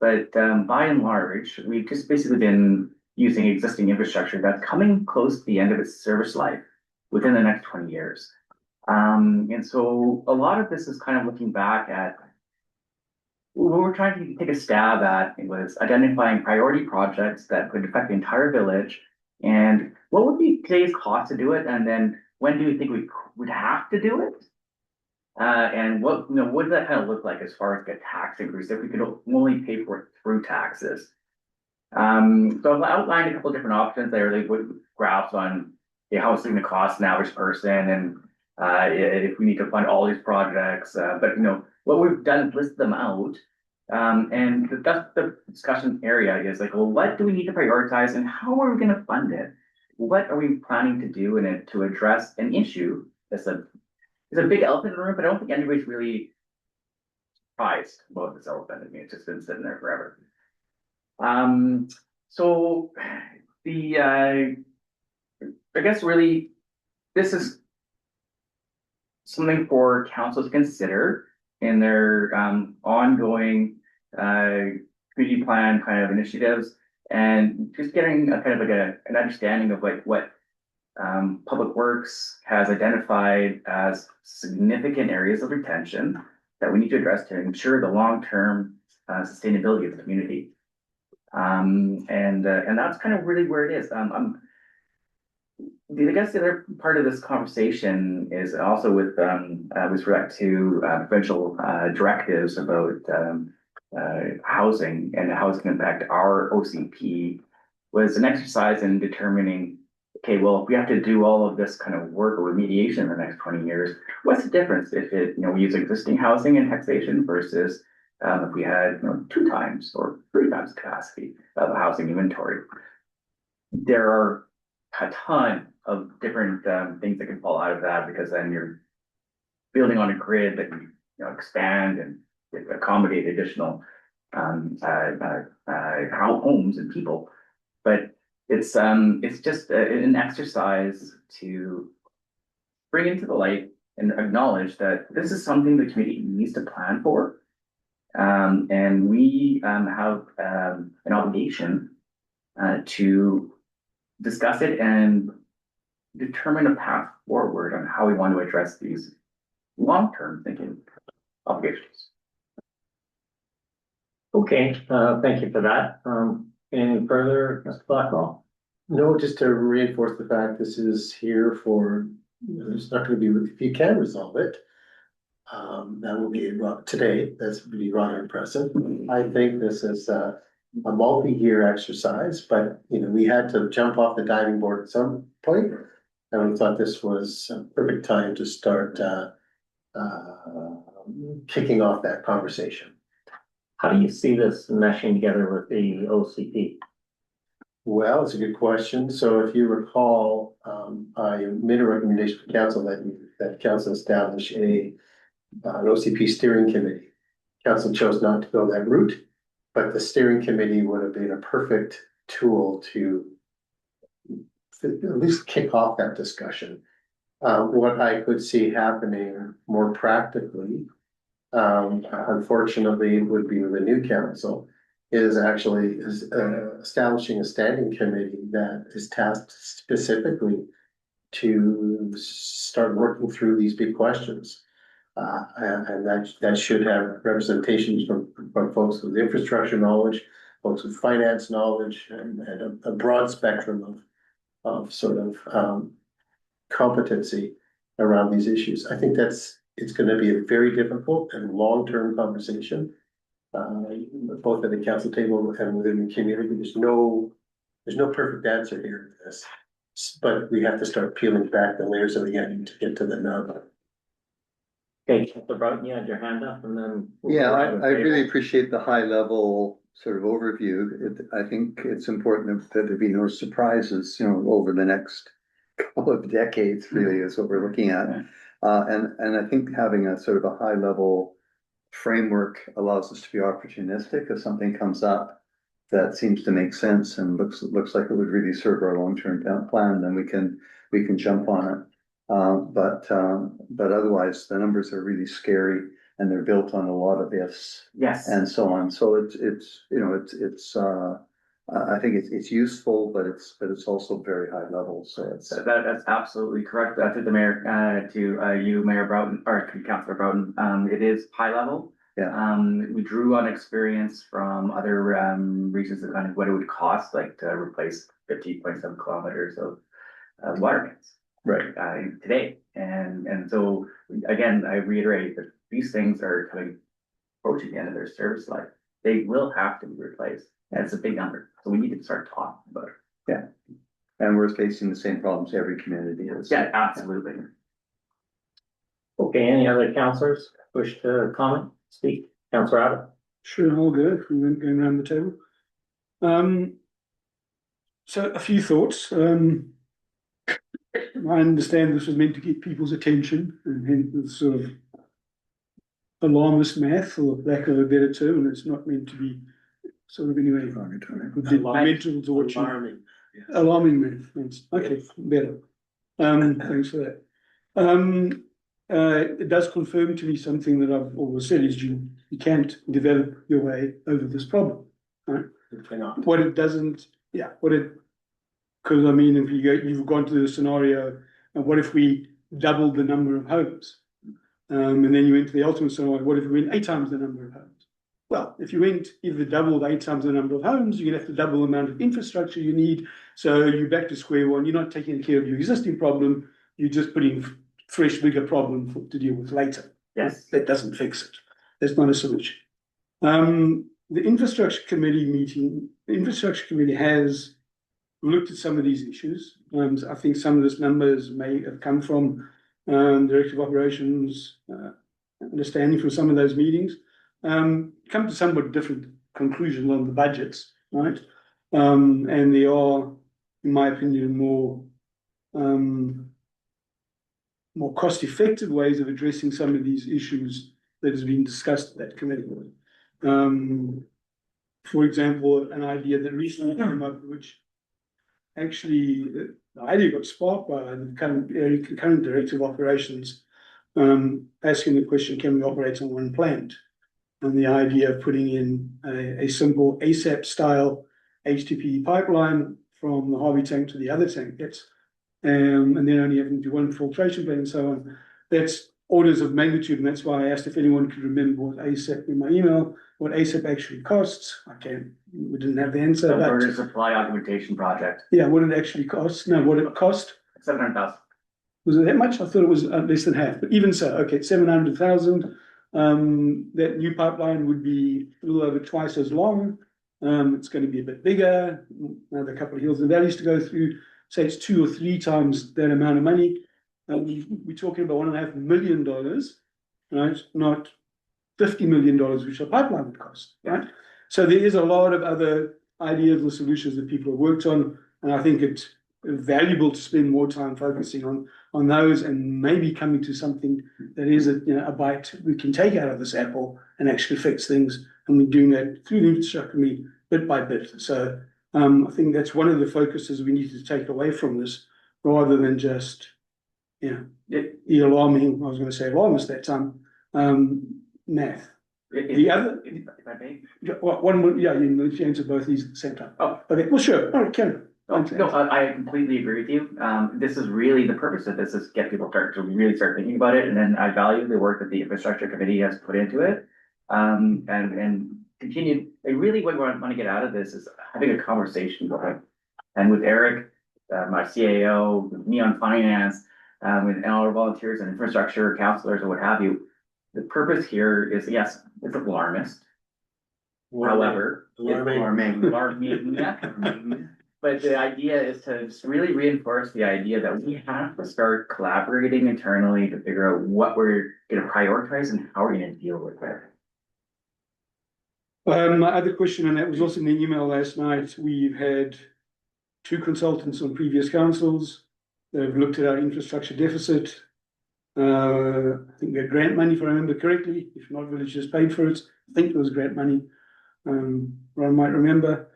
Speaker 11: But by and large, we've just basically been using existing infrastructure that's coming close to the end of its service life within the next 20 years. And so a lot of this is kind of looking back at what we're trying to take a stab at was identifying priority projects that could affect the entire village. And what would be today's cost to do it? And then when do you think we would have to do it? And what, what does that kind of look like as far as the tax increase if we could only pay for it through taxes? So I've outlined a couple of different options there, like with graphs on how much it's going to cost an average person, and if we need to fund all these projects. But what we've done is list them out, and that's the discussion area is like, well, what do we need to prioritize, and how are we going to fund it? What are we planning to do in it to address an issue that's a big elephant in the room, but I don't think anybody's really surprised about this elephant. I mean, it's just been sitting there forever. So the I guess really this is something for council to consider in their ongoing community plan kind of initiatives, and just getting a kind of like an understanding of like what Public Works has identified as significant areas of retention that we need to address to ensure the long-term sustainability of the community. And that's kind of really where it is. I guess the other part of this conversation is also with respect to provincial directives about housing and how it's going to impact our OCP, was an exercise in determining, okay, well, if we have to do all of this kind of work or remediation in the next 20 years, what's the difference if we use existing housing and taxation versus if we had 2 times or 3 times capacity of a housing inventory? There are a ton of different things that can fall out of that, because then you're building on a grid that can expand and accommodate additional homes and people. But it's just an exercise to bring into the light and acknowledge that this is something the community needs to plan for. And we have an obligation to discuss it and determine a path forward on how we want to address these long-term thinking obligations.
Speaker 1: Okay, thank you for that. Any further, Mr. Blackwell?
Speaker 5: No, just to reinforce the fact this is here for, there's not gonna be, if you can resolve it, that will be today, that's really rather impressive. I think this is a multi-year exercise, but we had to jump off the diving board at some point. And we thought this was a perfect time to start kicking off that conversation.
Speaker 1: How do you see this meshing together with the OCP?
Speaker 5: Well, it's a good question. So if you recall, I made a recommendation to council that council establish an OCP steering committee. Council chose not to go that route, but the steering committee would have been a perfect tool to at least kick off that discussion. What I could see happening more practically, unfortunately, would be with the new council, is actually establishing a standing committee that is tasked specifically to start working through these big questions. And that should have representations from folks with infrastructure knowledge, folks with finance knowledge, and a broad spectrum of sort of competency around these issues. I think it's going to be a very difficult and long-term conversation, both at the council table and within the community. There's no perfect answer here to this, but we have to start peeling back the layers of the onion to get to the nub.
Speaker 1: Okay, Councilor Broughton, you had your hand up, and then.
Speaker 10: Yeah, I really appreciate the high level sort of overview. I think it's important that there be no surprises, over the next couple of decades, really, is what we're looking at. And I think having a sort of a high level framework allows us to be opportunistic if something comes up that seems to make sense and looks like it would really serve our long-term plan, then we can jump on it. But otherwise, the numbers are really scary, and they're built on a lot of ifs.
Speaker 11: Yes.
Speaker 10: And so on. So I think it's useful, but it's also very high level. So
Speaker 11: that's absolutely correct. To the mayor, to you, Mayor Broughton, or Councilor Broughton. It is high level,
Speaker 10: Yeah.
Speaker 11: We drew on experience from other regions of kind of what it would cost, like to replace 50.7 kilometers of water mains.
Speaker 10: Right.
Speaker 11: Today. And so again, I reiterate that these things are coming approaching the end of their service life. They will have to be replaced. And it's a big number. So we need to start talking about it.
Speaker 10: Yeah. And we're facing the same problems every community is.
Speaker 11: Yeah, absolutely.
Speaker 1: Okay, any other councillors wish to comment, speak? Councillor Abbott?
Speaker 4: Sure, all good. We went going around the table. So a few thoughts. I understand this was meant to get people's attention and hence the sort of alarmist math, for lack of a better term, and it's not meant to be sort of anyway detrimental to what you. Alarming math. Thanks. Okay, better. Thanks for that. It does confirm to me something that I've always said is you can't develop your way over this problem. Right? What it doesn't, because I mean, if you've gone to the scenario, and what if we doubled the number of homes? And then you went to the ultimate scenario, what if we went 8 times the number of homes? Well, if you went either doubled 8 times the number of homes, you're gonna have to double the amount of infrastructure you need. So you're back to square one. You're not taking care of your existing problem. You're just putting fresh, bigger problem to deal with later.
Speaker 11: Yes.
Speaker 4: That doesn't fix it. That's not a solution. The infrastructure committee has looked at some of these issues. I think some of these numbers may have come from Director of Operations, understanding from some of those meetings. Come to somewhat different conclusions on the budgets, right? And they are, in my opinion, more cost-effective ways of addressing some of these issues that has been discussed at that committee. For example, an idea that recently came up, which actually the idea got sparked by the current Director of Operations, asking the question, can we operate on one plant? And the idea of putting in a simple ASAP style HTTP pipeline from the Harvey tank to the other tank. And then only having to do one filtration plant and so on. That's orders of magnitude, and that's why I asked if anyone could remember what ASAP in my email, what ASAP actually costs. We didn't have the answer.
Speaker 11: The Burner Supply Augmentation Project.
Speaker 4: Yeah, what it actually costs. No, what it cost.
Speaker 11: 700,000.
Speaker 4: Was it that much? I thought it was less than half, but even so, okay, 700,000. That new pipeline would be a little over twice as long. It's going to be a bit bigger, another couple of hills and valleys to go through. Say it's 2 or 3 times that amount of money. We're talking about $1.5 million, right? Not $50 million, which a pipeline would cost, right? So there is a lot of other ideas or solutions that people have worked on, and I think it's valuable to spend more time focusing on those and maybe coming to something that is a bite we can take out of this apple and actually fix things. And we're doing that through the infrastructure committee bit by bit. So I think that's one of the focuses we need to take away from this, rather than just the alarming, I was going to say alarmist that time, math. The other,
Speaker 11: if I may.
Speaker 4: one, you answer both these at the same time. Oh, okay, well, sure. All right, Karen.
Speaker 11: No, I completely agree with you. This is really the purpose of this, is get people to really start thinking about it. And then I value the work that the infrastructure committee has put into it. And continue. Really what we want to get out of this is having a conversation going. And with Eric, my CAO, with me on finance, with all our volunteers and infrastructure counselors or what have you. The purpose here is, yes, it's alarmist. However, alarming. But the idea is to just really reinforce the idea that we have to start collaborating internally to figure out what we're going to prioritize and how we're going to deal with it.
Speaker 4: My other question, and that was also in the email last night, we've had 2 consultants on previous councils that have looked at our infrastructure deficit. I think we had grant money, if I remember correctly. If not, village just paid for it. I think there was grant money. Ron might remember.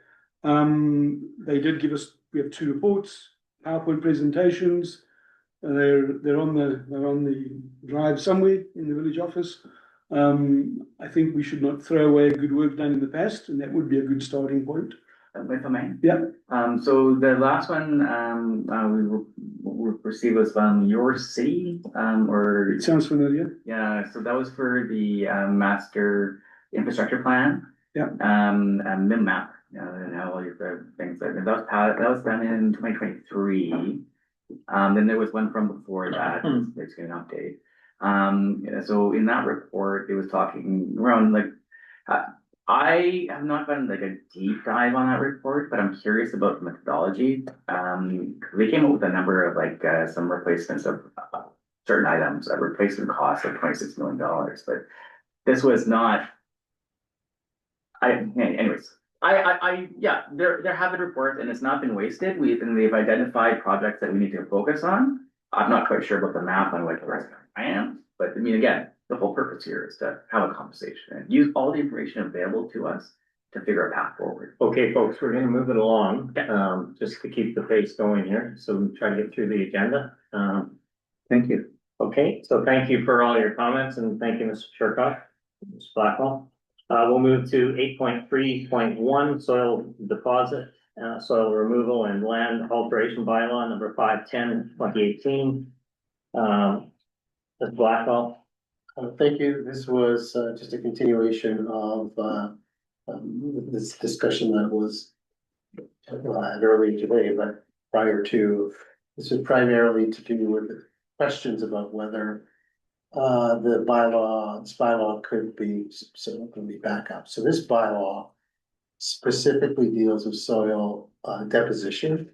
Speaker 4: They did give us. We have 2 reports, PowerPoint presentations. They're on the drive somewhere in the village office. I think we should not throw away good work done in the past, and that would be a good starting point.
Speaker 11: if I may.
Speaker 4: Yeah.
Speaker 11: So the last one, we received was from your city, or,
Speaker 4: It sounds familiar.
Speaker 11: yeah, so that was for the, master infrastructure plan.
Speaker 4: Yeah.
Speaker 11: And map, and all your things, that was done in 2023. Then there was one from before that, basically an update. So in that report, it was talking around like, I have not done like a deep dive on that report, but I'm curious about the methodology. They came up with a number of like, some replacements of certain items, a replacement cost of $26 million, but this was not. Anyways, yeah, there have been reports and it's not been wasted. They've identified projects that we need to focus on. I'm not quite sure about the math on what the rest I am, but I mean, again, the whole purpose here is to have a conversation and use all the information available to us to figure a path forward.
Speaker 1: Okay, folks, we're gonna move it along, just to keep the pace going here, so we try to get through the agenda.
Speaker 10: Thank you.
Speaker 1: Okay, so thank you for all your comments and thank you, Mr. Chirkoff, Ms. Blackwell. We'll move to 8.3.1 soil deposit, soil removal and land alteration bylaw number 510, 2018. Ms. Blackwell.
Speaker 5: Thank you. This was just a continuation of this discussion that was had earlier today, but prior to, this is primarily to do with questions about whether this bylaw could be, so can be back up. So this bylaw specifically deals with soil deposition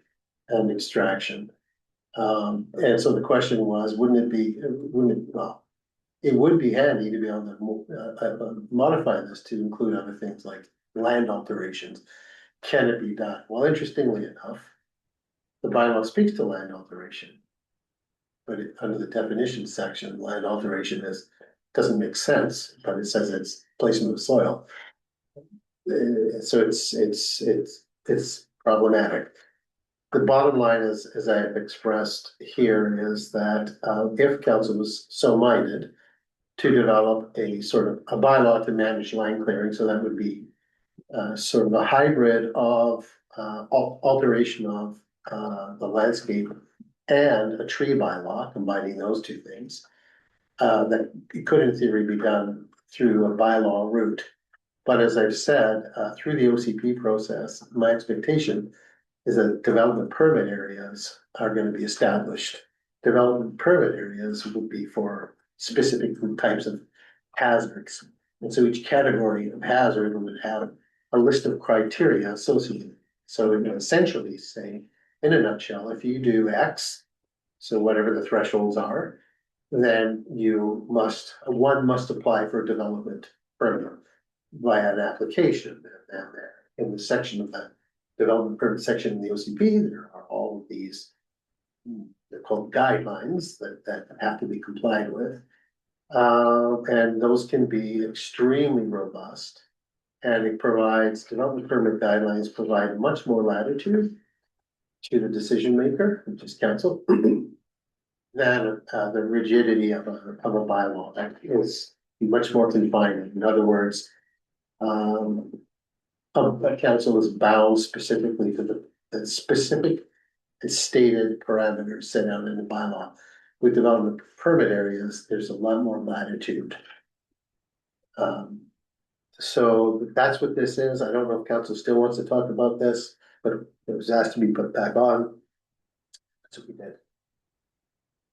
Speaker 5: and extraction. And so the question was, it would be handy to be able to modify this to include other things like land alterations. Can it be done? Well, interestingly enough, the bylaw speaks to land alteration. But under the definition section, land alteration doesn't make sense, but it says it's placement of soil. So it's problematic. The bottom line is, as I have expressed here, is that if council was so minded to develop a sort of a bylaw to manage land clearing, so that would be sort of a hybrid of alteration of the landscape and a tree bylaw, combining those two things, that it could in theory be done through a bylaw route. But as I've said, through the OCP process, my expectation is that development permit areas are going to be established. Development permit areas would be for specific types of hazards. And so each category of hazard would have a list of criteria associated. So it would essentially say, in a nutshell, if you do X, so whatever the thresholds are, then one must apply for a development permit via an application. And in the section of the development permit section in the OCP, there are all of these, they're called guidelines that have to be complied with. And those can be extremely robust. And it provides, development permit guidelines provide much more latitude to the decision maker, which is council, than the rigidity of a bylaw. That is much more confining. In other words, a council is bound specifically to the specific and stated parameters set out in the bylaw. With development permit areas, there's a lot more latitude. So that's what this is. I don't know if council still wants to talk about this, but it was asked to be put back on. That's what we did.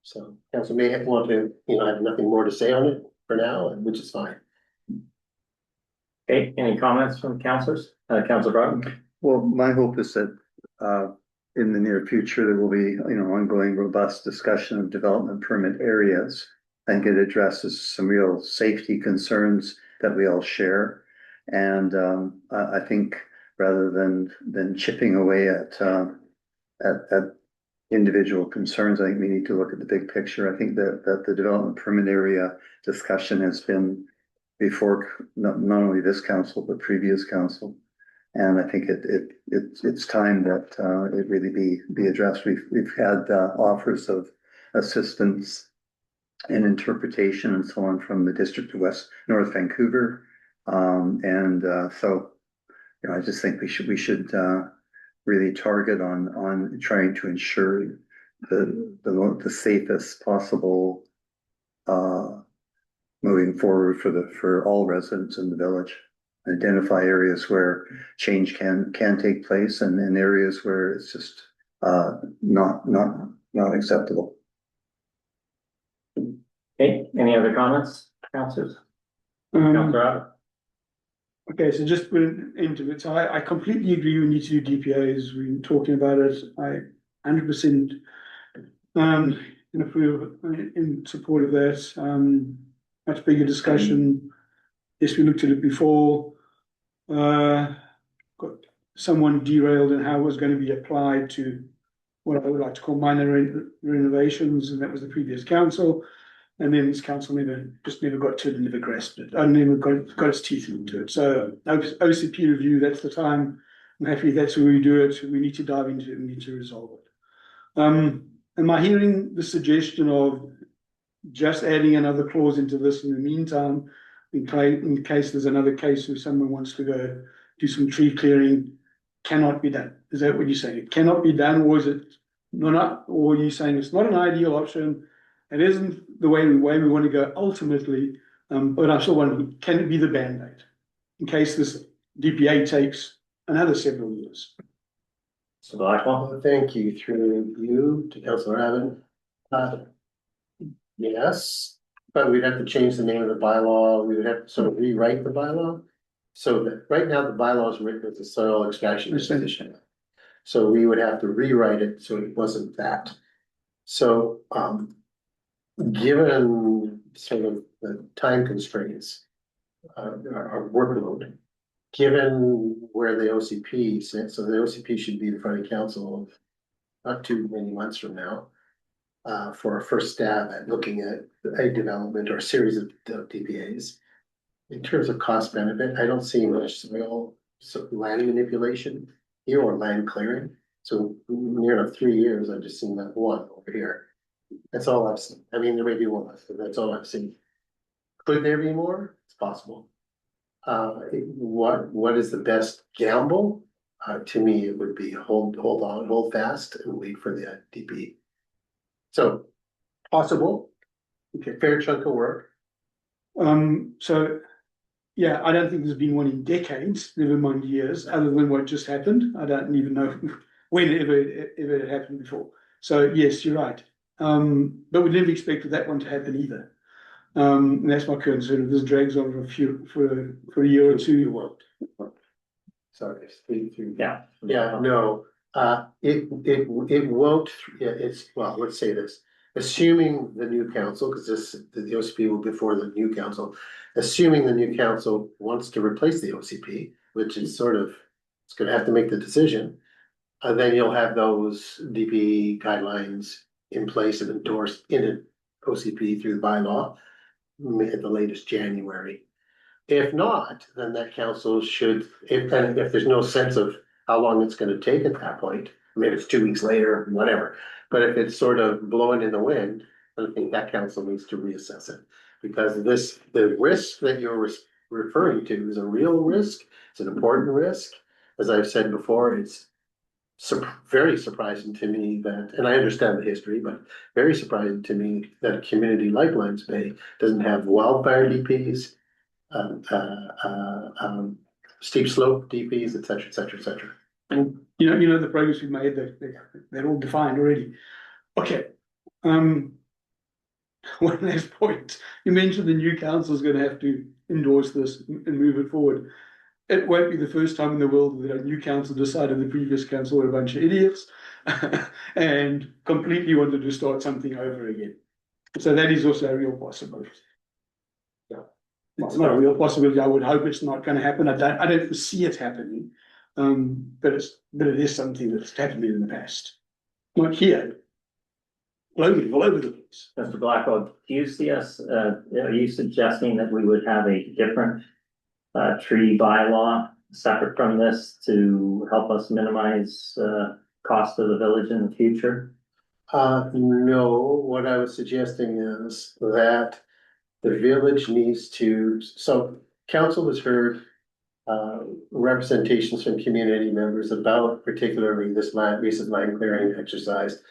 Speaker 5: So council may want to, have nothing more to say on it for now, which is fine.
Speaker 1: Okay, any comments from councilors? Councilor Broughton?
Speaker 10: Well, my hope is that in the near future, there will be, ongoing robust discussion of development permit areas. I think it addresses some real safety concerns that we all share. And I think rather than chipping away at individual concerns, I think we need to look at the big picture. I think that the development permit area discussion has been before not only this council, but previous council. And I think it's time that it really be addressed. We've had offers of assistance and interpretation and so on from the District of North Vancouver. So you know, I just think we should really target on trying to ensure the safest possible moving forward for all residents in the village. Identify areas where change can take place and areas where it's just not acceptable.
Speaker 1: Okay, any other comments, councillors?
Speaker 4: Um,
Speaker 1: Councillor Abbott?
Speaker 4: okay, so just put it into it. So I completely agree we need to do DPAs. We've been talking about it. I 100% in approve in support of that. Much bigger discussion. Yes, we looked at it before. Got someone derailed in how it was going to be applied to what I would like to call minor renovations, and that was the previous council. And then this council never got to it and never grasped it. I never got its teeth into it. So OCP review, that's the time. I'm happy that's where we do it. We need to dive into it. We need to resolve it. Am I hearing the suggestion of just adding another clause into this in the meantime, in case there's another case where someone wants to go do some tree clearing, cannot be done? Is that what you're saying? It cannot be done, or is it not? Or are you saying it's not an ideal option? It isn't the way we want to go ultimately, but I'm still wondering, can it be the Band-Aid in case this DPA takes another several years?
Speaker 1: So Blackwell?
Speaker 5: Thank you, through you to Councillor Abbott. Yes, but we'd have to change the name of the bylaw. We would have to sort of rewrite the bylaw. So that right now the bylaw is written as a soil extraction position. So we would have to rewrite it so it wasn't that. So given sort of the time constraints, our workload, given where the OCP sits, so the OCP should be in front of council not too many months from now. For a first stab at looking at a development or a series of DPAs. In terms of cost benefit, I don't see much real land manipulation here or land clearing. So near 3 years, I've just seen that one over here. That's all I've seen. I mean, there may be one, but that's all I've seen. Could there be more? It's possible. What is the best gamble? To me, it would be hold on, hold fast, and wait for the DP. So possible, okay, fair chunk of work.
Speaker 4: So yeah, I don't think there's been one in decades, never mind years, other than what just happened. I don't even know when ever it happened before. So yes, you're right. But we never expected that one to happen either. And that's my concern. If this drags on for a year or two.
Speaker 5: You won't. Sorry,
Speaker 1: Yeah.
Speaker 5: Yeah, no, it won't, yeah, well, let's say this. Assuming the new council, because the OCP will be before the new council, assuming the new council wants to replace the OCP, which is sort of, it's gonna have to make the decision. Then you'll have those DP guidelines in place and endorsed in an OCP through the bylaw at the latest January. If not, then that council should, if there's no sense of how long it's gonna take at that point, maybe it's 2 weeks later, whatever. But if it's sort of blowing in the wind, I think that council needs to reassess it. Because the risk that you're referring to is a real risk, it's an important risk. As I've said before, it's very surprising to me that, and I understand the history, but very surprising to me that a community like Lions Bay doesn't have wildfire DPs, steep slope DPs, et cetera, et cetera, et cetera.
Speaker 4: And you know the progress we've made, they're all defined already. Okay. One last point. You mentioned the new council is going to have to endorse this and move it forward. It won't be the first time in the world that a new council decided the previous council were a bunch of idiots and completely wanted to start something over again. So that is also a real possibility.
Speaker 5: Yeah.
Speaker 4: Well, it's not a real possibility. I would hope it's not going to happen. I don't foresee it happening. But it is something that's happened in the past. Not here. Globally, all over the place.
Speaker 1: Mr. Blackwell, do you see us, are you suggesting that we would have a different tree bylaw separate from this to help us minimize cost of the village in the future?
Speaker 5: No, what I was suggesting is that the village needs to, so council has heard representations from community members about particularly this recent land clearing exercise.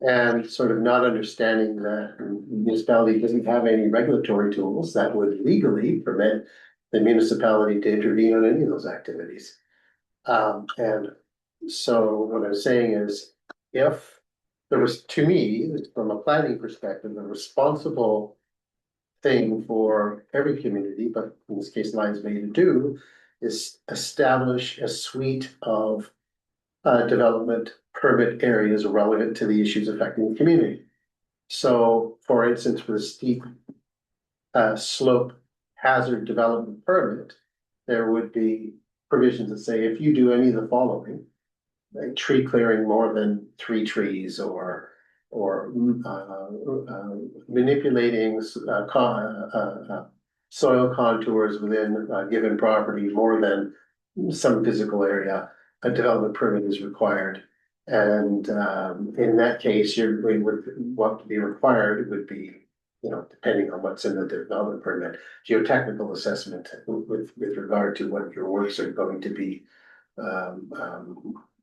Speaker 5: And sort of not understanding that the municipality doesn't have any regulatory tools that would legally permit the municipality to intervene on any of those activities. And so what I'm saying is, if there was, to me, from a planning perspective, a responsible thing for every community, but in this case, Lions Bay to do, is establish a suite of development permit areas relevant to the issues affecting the community. So, for instance, with a steep slope hazard development permit, there would be provisions that say if you do any of the following, like tree clearing more than 3 trees, or manipulating soil contours within a given property more than some physical area, a development permit is required. And in that case, what would be required would be, depending on what's in the development permit, geotechnical assessment with regard to what your works are going to be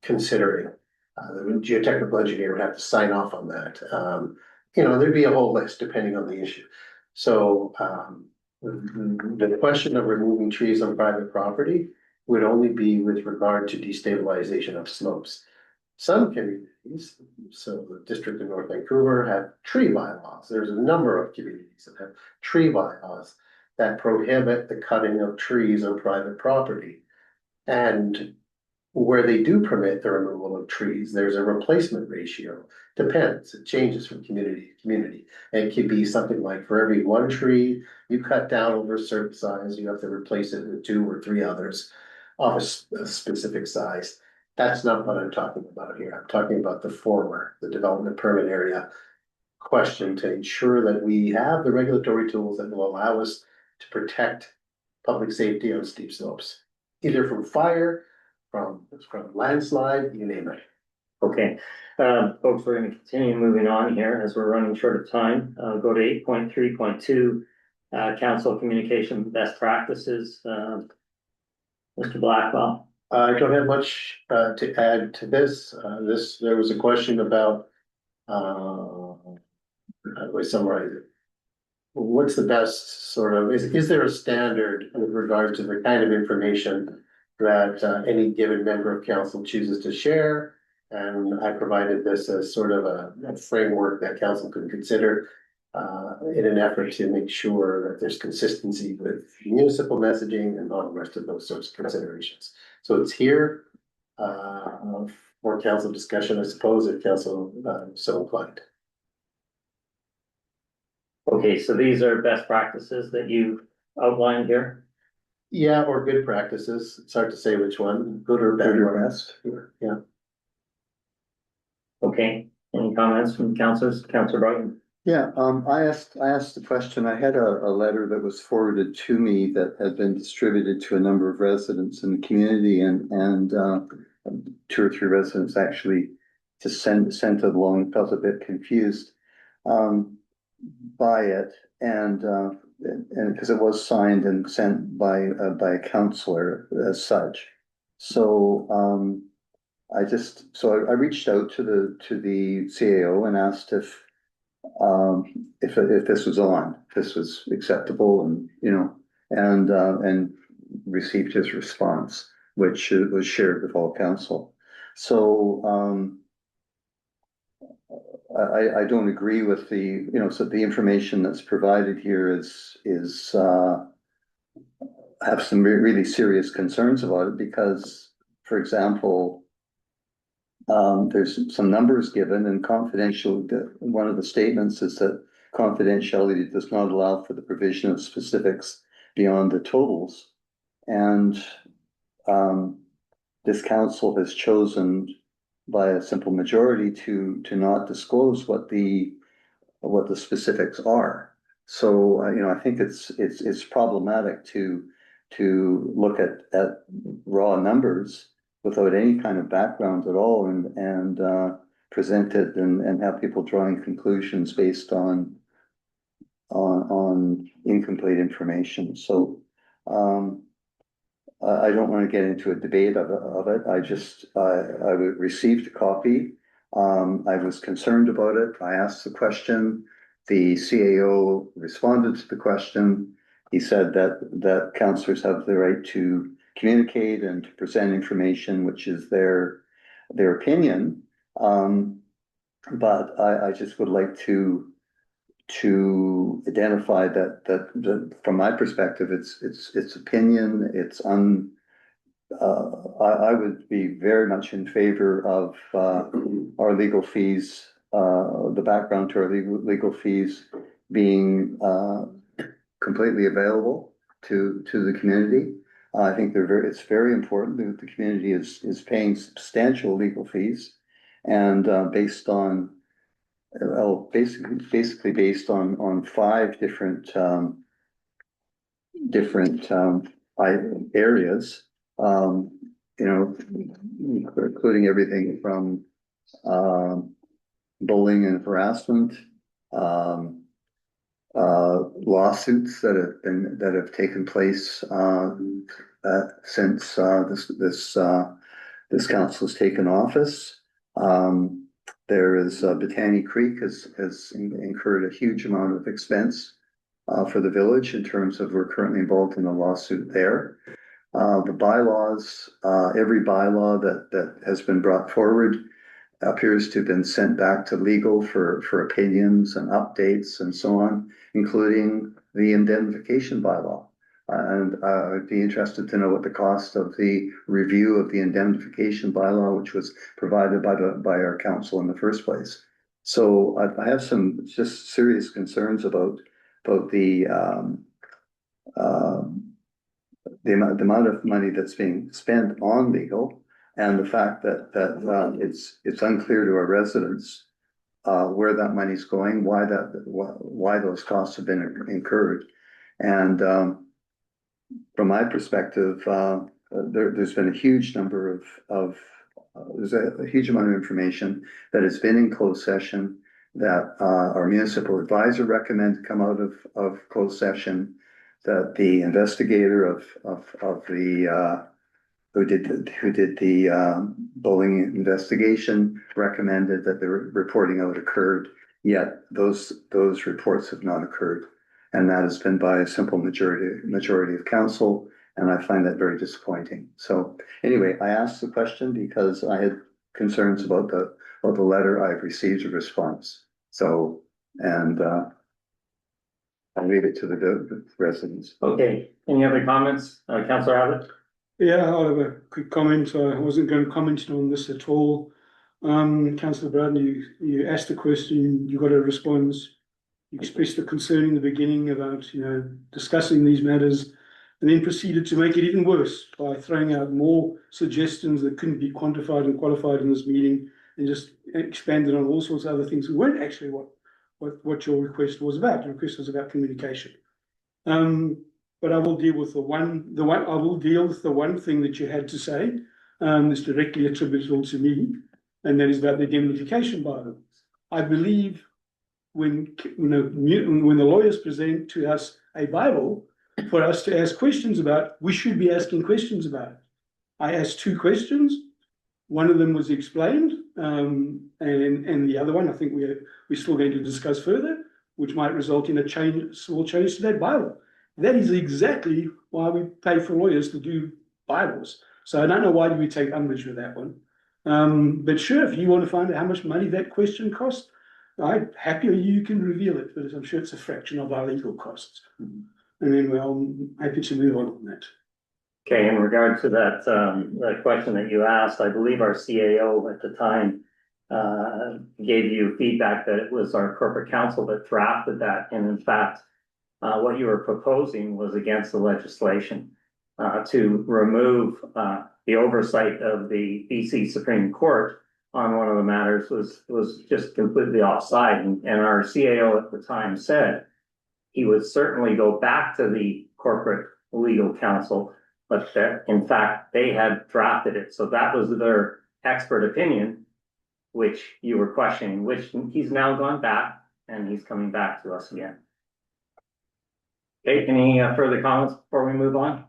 Speaker 5: considering. The geotechnical engineer would have to sign off on that. There'd be a whole list depending on the issue. So the question of removing trees on private property would only be with regard to destabilization of slopes. Some communities, so the District of North Vancouver, have tree bylaws. There's a number of communities that have tree bylaws that prohibit the cutting of trees on private property. And where they do permit the removal of trees, there's a replacement ratio. Depends, it changes from community to community. And it could be something like for every 1 tree you cut down over a certain size, you have to replace it with 2 or 3 others of a specific size. That's not what I'm talking about here. I'm talking about the former, the development permit area question, to ensure that we have the regulatory tools that will allow us to protect public safety on steep slopes, either from fire, from landslide, you name it.
Speaker 1: Okay, folks, we're gonna continue moving on here as we're running short of time. Go to 8.3.2, council communication best practices. Mr. Blackwell.
Speaker 5: I don't have much to add to this. There was a question about, how do I summarize it? What's the best sort of, is there a standard with regard to the kind of information that any given member of council chooses to share? And I provided this as sort of a framework that council could consider in an effort to make sure that there's consistency with municipal messaging and all the rest of those sorts of considerations. So it's here for council discussion, I suppose, if council so inclined.
Speaker 1: Okay, so these are best practices that you outlined here?
Speaker 5: Yeah, or good practices. It's hard to say which one, good or bad or best. Yeah.
Speaker 1: Okay, any comments from councilors? Councilor Brighton?
Speaker 10: Yeah, I asked the question. I had a letter that was forwarded to me that had been distributed to a number of residents in the community, and 2 or 3 residents actually just sent it along, felt a bit confused by it, and because it was signed and sent by a councillor as such. So I reached out to the CAO and asked if this was on, if this was acceptable, and received his response, which was shared with all council. So I don't agree with so the information that's provided here is have some really serious concerns about it, because, for example, there's some numbers given, and one of the statements is that confidentiality does not allow for the provision of specifics beyond the totals. And this council has chosen by a simple majority to not disclose what the specifics are. So I think it's problematic to look at raw numbers without any kind of background at all, and present it and have people drawing conclusions based on incomplete information. So I don't want to get into a debate of it. I received a copy. I was concerned about it. I asked the question. The CAO responded to the question. He said that councillors have the right to communicate and to present information, which is their opinion. But I just would like to identify that from my perspective, it's opinion, I would be very much in favor of our legal fees, the background to our legal fees being completely available to the community. I think it's very important that the community is paying substantial legal fees, and based on basically based on five different areas, you know, including everything from bullying and harassment, lawsuits that have taken place since this council has taken office. There is Botany Creek has incurred a huge amount of expense for the village in terms of we're currently involved in a lawsuit there. The bylaws, every bylaw that has been brought forward appears to have been sent back to legal for opinions and updates and so on, including the indemnification bylaw. And I'd be interested to know what the cost of the review of the indemnification bylaw, which was provided by our council in the first place. So I have some just serious concerns about the amount of money that's being spent on legal, and the fact that it's unclear to our residents where that money's going, why those costs have been incurred, and from my perspective, there's been a huge number of there's a huge amount of information that has been in closed session that our municipal advisor recommended come out of closed session, that the investigator of the who did the bullying investigation recommended that the reporting out occurred, yet those reports have not occurred. And that has been by a simple majority of council, and I find that very disappointing. So anyway, I asked the question because I had concerns about the letter. I've received a response. So, and I'll leave it to the residents.
Speaker 1: Okay, any other comments, Councillor Abbott?
Speaker 4: Yeah, I'll have a quick comment. I wasn't going to comment on this at all. Councillor Brown, you asked a question, you got a response. You expressed a concern in the beginning about, discussing these matters, and then proceeded to make it even worse by throwing out more suggestions that couldn't be quantified and qualified in this meeting, and just expanded on all sorts of other things that weren't actually what your request was about. Your request was about communication. But I will deal with the one thing that you had to say, that's directly attributable to me, and that is about the indemnification bylaw. I believe when the lawyers present to us a Bible for us to ask questions about, we should be asking questions about it. I asked two questions. One of them was explained, and the other one I think we're still going to discuss further, which might result in a small change to that Bible. That is exactly why we pay for lawyers to do Bibles. So I don't know why we take umbrage with that one. But sure, if you want to find out how much money that question cost, I'm happy you can reveal it, but I'm sure it's a fraction of our legal costs. And then I'm happy to move on that.
Speaker 1: Okay, in regard to that question that you asked, I believe our CAO at the time gave you feedback that it was our corporate counsel that drafted that, and in fact, what you were proposing was against the legislation to remove the oversight of the BC Supreme Court on one of the matters was just completely offside. And our CAO at the time said he would certainly go back to the corporate legal counsel, but that in fact they had drafted it. So that was their expert opinion, which you were questioning, which he's now gone back and he's coming back to us again. Okay, any further comments before we move on?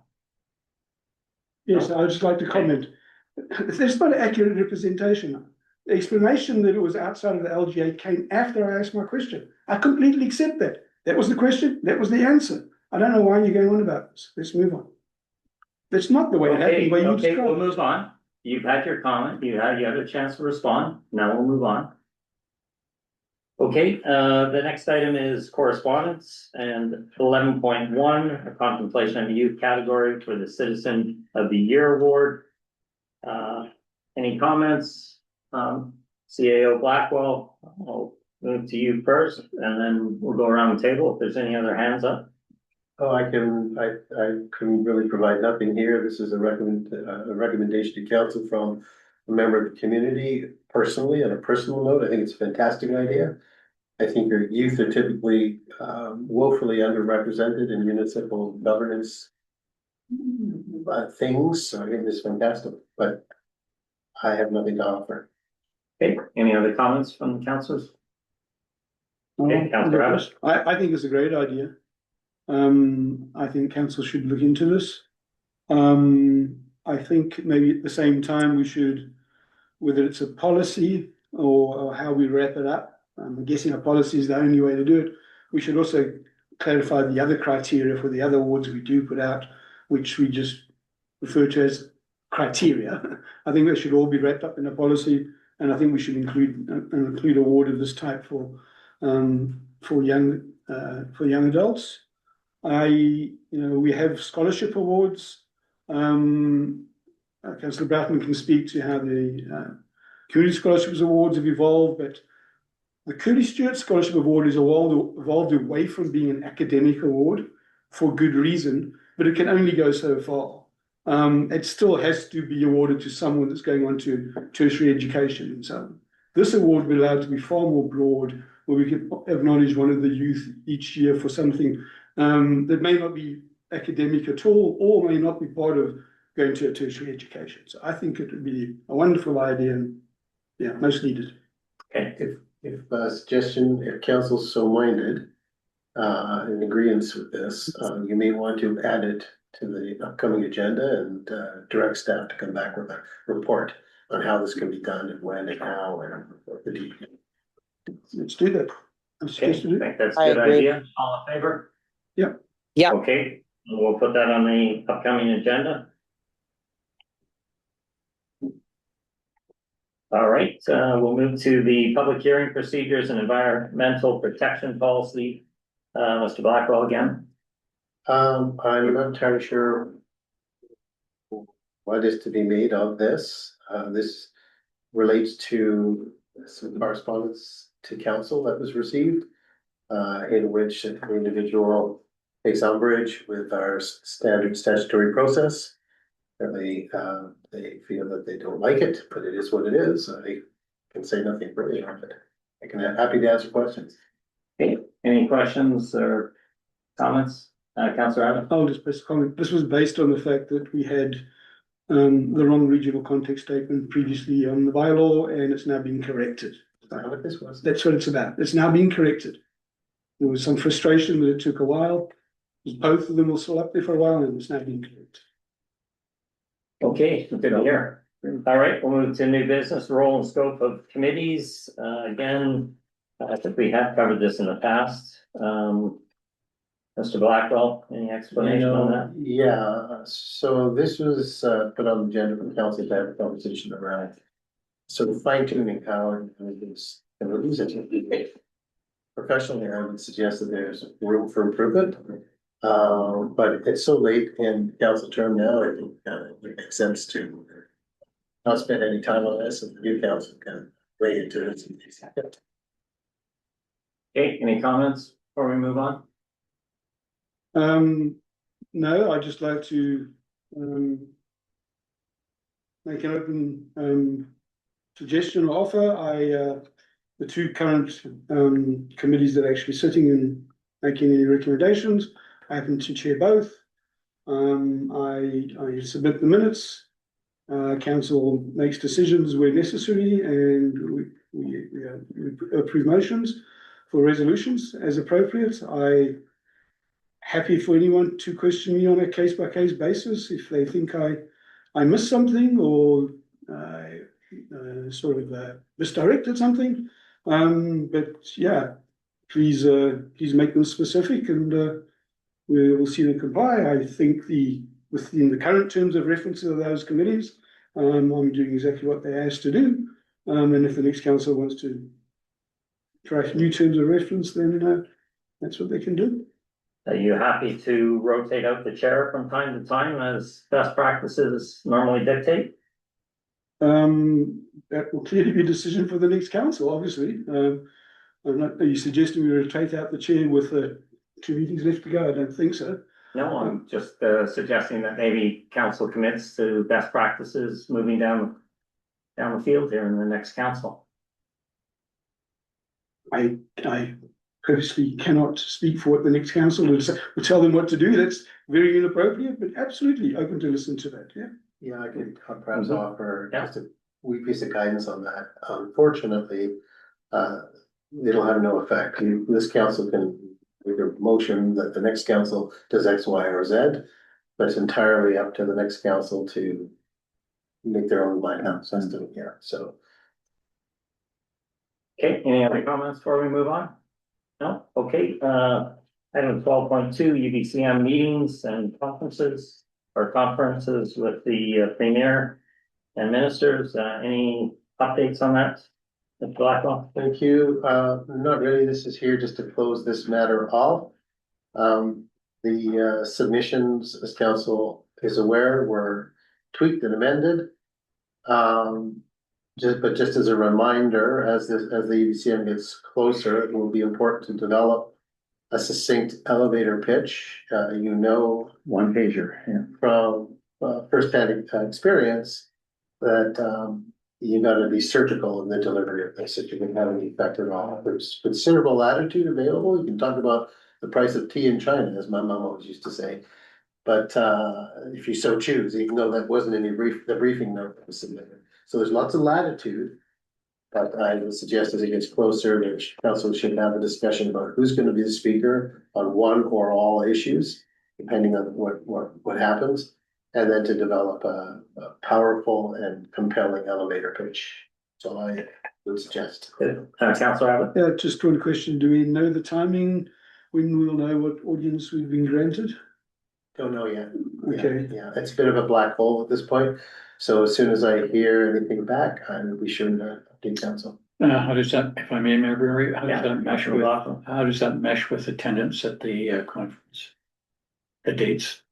Speaker 4: Yes, I'd just like to comment. That's not an accurate representation. The explanation that it was outside of the LGA came after I asked my question. I completely accept that. That was the question, that was the answer. I don't know why you're going on about this. Let's move on. That's not the way it happened, the way you
Speaker 1: Okay, we'll
Speaker 4: described
Speaker 1: move on. You've had your comment, you had a chance to respond, now we'll move on. Okay, the next item is correspondence and 11.1, a contemplation of a youth category for the Citizen of the Year Award. Any comments? CAO Blackwell, I'll move to you first, and then we'll go around the table if there's any other hands up.
Speaker 5: Oh, I can really provide nothing here. This is a recommendation to council from a member of the community. Personally, on a personal note, I think it's a fantastic idea. I think our youth are typically woefully underrepresented in municipal governance things, so I think this is fantastic, but I have nothing to offer.
Speaker 1: Okay, any other comments from the councillors? Okay, Councillor Adams.
Speaker 4: I think it's a great idea. I think council should look into this. I think maybe at the same time we should, whether it's a policy or how we wrap it up, I'm guessing a policy is the only way to do it. We should also clarify the other criteria for the other awards we do put out, which we just refer to as criteria. I think they should all be wrapped up in a policy, and I think we should include award of this type for young adults. We have scholarship awards. Councillor Broughton can speak to how the community scholarships awards have evolved, but the Curly Stewart Scholarship Award is evolved away from being an academic award for good reason, but it can only go so far. It still has to be awarded to someone that's going on to tertiary education and so on. This award will be allowed to be far more broad, where we can acknowledge one of the youth each year for something that may not be academic at all, or may not be part of going to a tertiary education. So I think it would be a wonderful idea, and yeah, most needed.
Speaker 1: Okay.
Speaker 5: If suggestion, if council's so minded, in agreement with this, you may want to add it to the upcoming agenda and direct staff to come back with a report on how this can be done and when and how and what the details.
Speaker 4: Let's do that.
Speaker 1: I think that's a
Speaker 12: I
Speaker 1: good
Speaker 12: agree.
Speaker 1: idea. All in favor?
Speaker 4: Yeah.
Speaker 12: Yeah.
Speaker 1: Okay, we'll put that on the upcoming agenda. All right, we'll move to the public hearing procedures and environmental protection policy. Mr. Blackwell again.
Speaker 5: I'm not entirely sure what is to be made of this. This relates to some correspondence to council that was received, in which the individual takes umbrage with our standard statutory process. Apparently, they feel that they don't like it, but it is what it is. I can say nothing further on it. I can happy to answer questions.
Speaker 1: Okay, any questions or comments? Councillor Adams?
Speaker 4: I'll just base comment. This was based on the fact that we had the wrong regional context statement previously on the bylaw, and it's now being corrected.
Speaker 5: That's what this was.
Speaker 4: That's what it's about. It's now being corrected. There was some frustration that it took a while. Both of them were still up there for a while, and it's now being corrected.
Speaker 1: Okay, good to hear. All right, we'll move to new business, role and scope of committees. Again, I think we have covered this in the past. Mr. Blackwell, any explanation on that?
Speaker 5: Yeah, so this was put on the agenda for the council to have a conversation around. So fine tuning how this committees it. Professionally, I would suggest that there's room for improvement. But it's so late in council term now, I think it makes sense to not spend any time on this, and the new council can weigh into it.
Speaker 1: Okay, any comments before we move on?
Speaker 4: No, I'd just like to make an open suggestion or offer. The two current committees that are actually sitting and making any recommendations, I happen to chair both. I submit the minutes. Council makes decisions where necessary, and we approve motions for resolutions as appropriate. I happy for anyone to question me on a case-by-case basis if they think I I missed something or sort of misdirected something. But yeah, please make them specific and we will see them comply. I think within the current terms of reference to those committees, I'm doing exactly what they asked to do. And if the next council wants to try new terms of reference, then that's what they can do.
Speaker 1: Are you happy to rotate out the chair from time to time as best practices normally dictate?
Speaker 4: That will clearly be a decision for the next council, obviously. Are you suggesting we rotate out the chair with 2 meetings left to go? I don't think so.
Speaker 1: No, I'm just suggesting that maybe council commits to best practices moving down the field here in the next council.
Speaker 4: I purposely cannot speak for what the next council will say, will tell them what to do. That's very inappropriate, but absolutely open to listen to that. Yeah.
Speaker 5: Yeah, I could perhaps offer
Speaker 1: Yeah.
Speaker 5: just a wee piece of guidance on that. Unfortunately, it'll have no effect. This council can either motion that the next council does X, Y, or Z, but it's entirely up to the next council to make their own mind up as to here. So
Speaker 1: Okay, any other comments before we move on? No, okay, item 12.2, UBCM meetings and conferences with the premier and ministers. Any updates on that? Mr. Blackwell?
Speaker 5: thank you. Not really. This is here just to close this matter off. The submissions, as council is aware, were tweaked and amended. Just as a reminder, as the UBCM gets closer, it will be important to develop a succinct elevator pitch.
Speaker 10: One pager, yeah.
Speaker 5: From firsthand experience that you got to be surgical in the delivery of this if you can have any effect at all. There's considerable latitude available. You can talk about the price of tea in China, as my mom always used to say. But if you so choose, even though that wasn't in the briefing note that was submitted. So there's lots of latitude, but I would suggest as it gets closer, the council should have a discussion about who's going to be the speaker on one or all issues, depending on what happens, and then to develop a powerful and compelling elevator pitch. So I would suggest.
Speaker 1: Councillor Abbott?
Speaker 4: Yeah, just one question. Do we know the timing when we'll know what audience we've been granted?
Speaker 5: Don't know yet.
Speaker 4: Okay.
Speaker 5: Yeah, it's a bit of a black hole at this point. So as soon as I hear anything back, I will be sure to update council.
Speaker 2: How does that, if I may, Mayor Barry, how
Speaker 1: Yeah,
Speaker 2: does that mesh with attendance at the conference? The dates?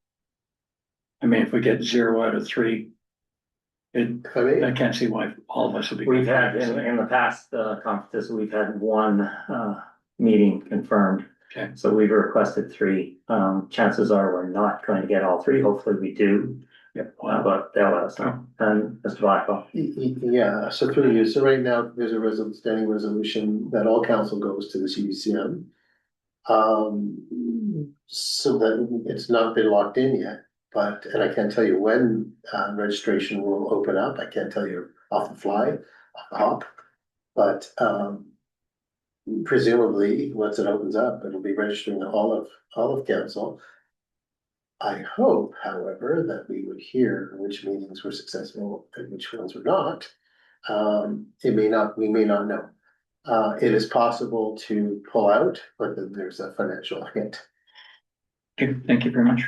Speaker 2: I mean, if we get 0 out of 3, I can't see why all of us would be.
Speaker 1: We've had in the past conferences, we've had 1 meeting confirmed.
Speaker 2: Okay.
Speaker 1: So we've requested 3. Chances are we're not going to get all 3. Hopefully we do.
Speaker 2: Yep.
Speaker 1: But they'll let us know. And Mr. Blackwell?
Speaker 5: Yeah, so through you. So right now, there's a standing resolution that all council goes to the CBCM. So that it's not been locked in yet, and I can't tell you when registration will open up. I can't tell you off the fly, off the hop, but presumably once it opens up, it'll be registering all of council. I hope, however, that we would hear which meetings were successful and which ones were not. We may not know. It is possible to pull out, but then there's a financial hit.
Speaker 2: Okay, thank you very much.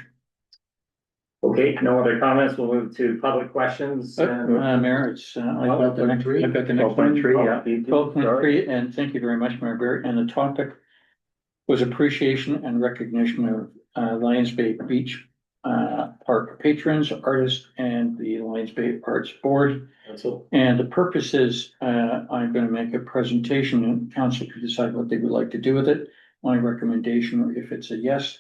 Speaker 1: Okay, no other comments. We'll move to public questions.
Speaker 2: Mayor, it's, I've got the next one.
Speaker 1: 12.3, yeah.
Speaker 2: 12.3, and thank you very much, Mayor Barry. And the topic was appreciation and recognition of Lions Bay Beach Park patrons, artists, and the Lions Bay Arts Board. And the purpose is, I'm going to make a presentation and council can decide what they would like to do with it. My recommendation, if it's a yes,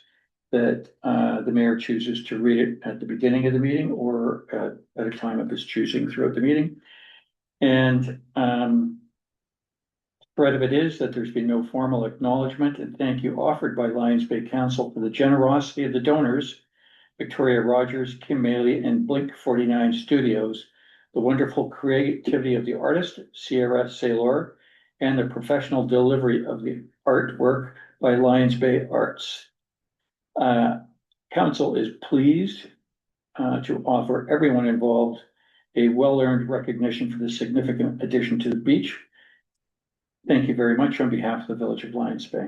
Speaker 2: that the mayor chooses to read it at the beginning of the meeting or at a time of his choosing throughout the meeting. And thread of it is that there's been no formal acknowledgement and thank you offered by Lions Bay Council for the generosity of the donors, Victoria Rogers, Kim Maley, and Blink 49 Studios, the wonderful creativity of the artist, Sierra Saylor, and the professional delivery of the artwork by Lions Bay Arts. Council is pleased to offer everyone involved a well-earned recognition for the significant addition to the beach. Thank you very much on behalf of the Village of Lions Bay.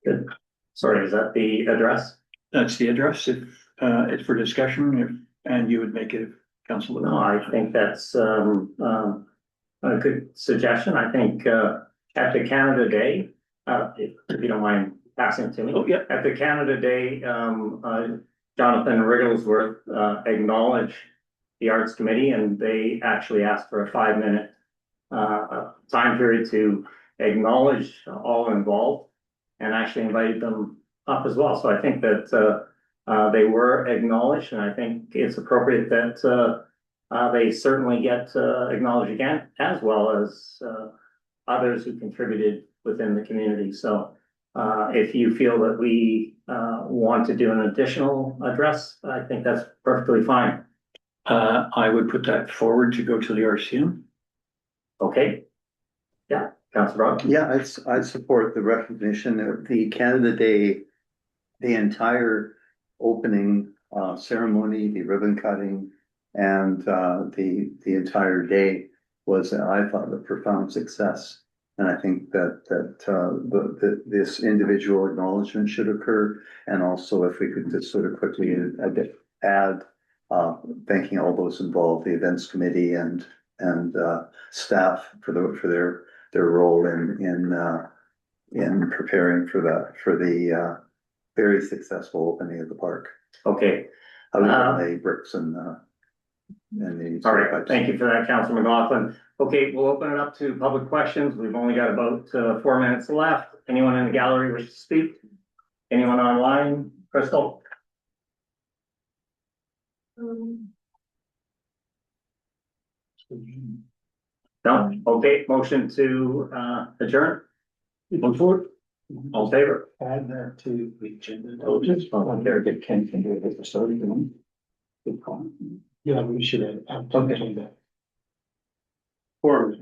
Speaker 1: Good. Sorry, is that the address?
Speaker 2: That's the address. If it's for discussion, and you would make it, Councilor.
Speaker 1: No, I think that's a good suggestion. I think at the Canada Day, if you don't mind passing it to me.
Speaker 2: Oh, yeah.
Speaker 1: At the Canada Day, Jonathan Rigglesworth acknowledged the Arts Committee, and they actually asked for a 5-minute time period to acknowledge all involved, and actually invited them up as well. So I think that they were acknowledged, and I think it's appropriate that they certainly get acknowledged again, as well as others who contributed within the community. So if you feel that we want to do an additional address, I think that's perfectly fine.
Speaker 2: I would put that forward to go to the RCM.
Speaker 1: Okay. Yeah, Councilor Brown.
Speaker 10: Yeah, I'd support the recognition of the Canada Day, the entire opening ceremony, the ribbon cutting, and the entire day was, I thought, a profound success. And I think that this individual acknowledgement should occur. And also, if we could just sort of quickly add thanking all those involved, the events committee and staff for their role in preparing for the very successful opening of the park.
Speaker 1: Okay.
Speaker 10: Other than the bricks and the.
Speaker 1: All right, thank you for that, Councilor McLaughlin. Okay, we'll open it up to public questions. We've only got about 4 minutes left. Anyone in the gallery wish to speak? Anyone online? Crystal? No? Okay, motion to adjourn.
Speaker 2: Look forward.
Speaker 1: All in favor?
Speaker 5: Add that to the agenda.
Speaker 2: Oh, just there, get Ken can do it at the start of the month. Good call.
Speaker 5: Yeah, we should add.
Speaker 2: Okay.
Speaker 5: Or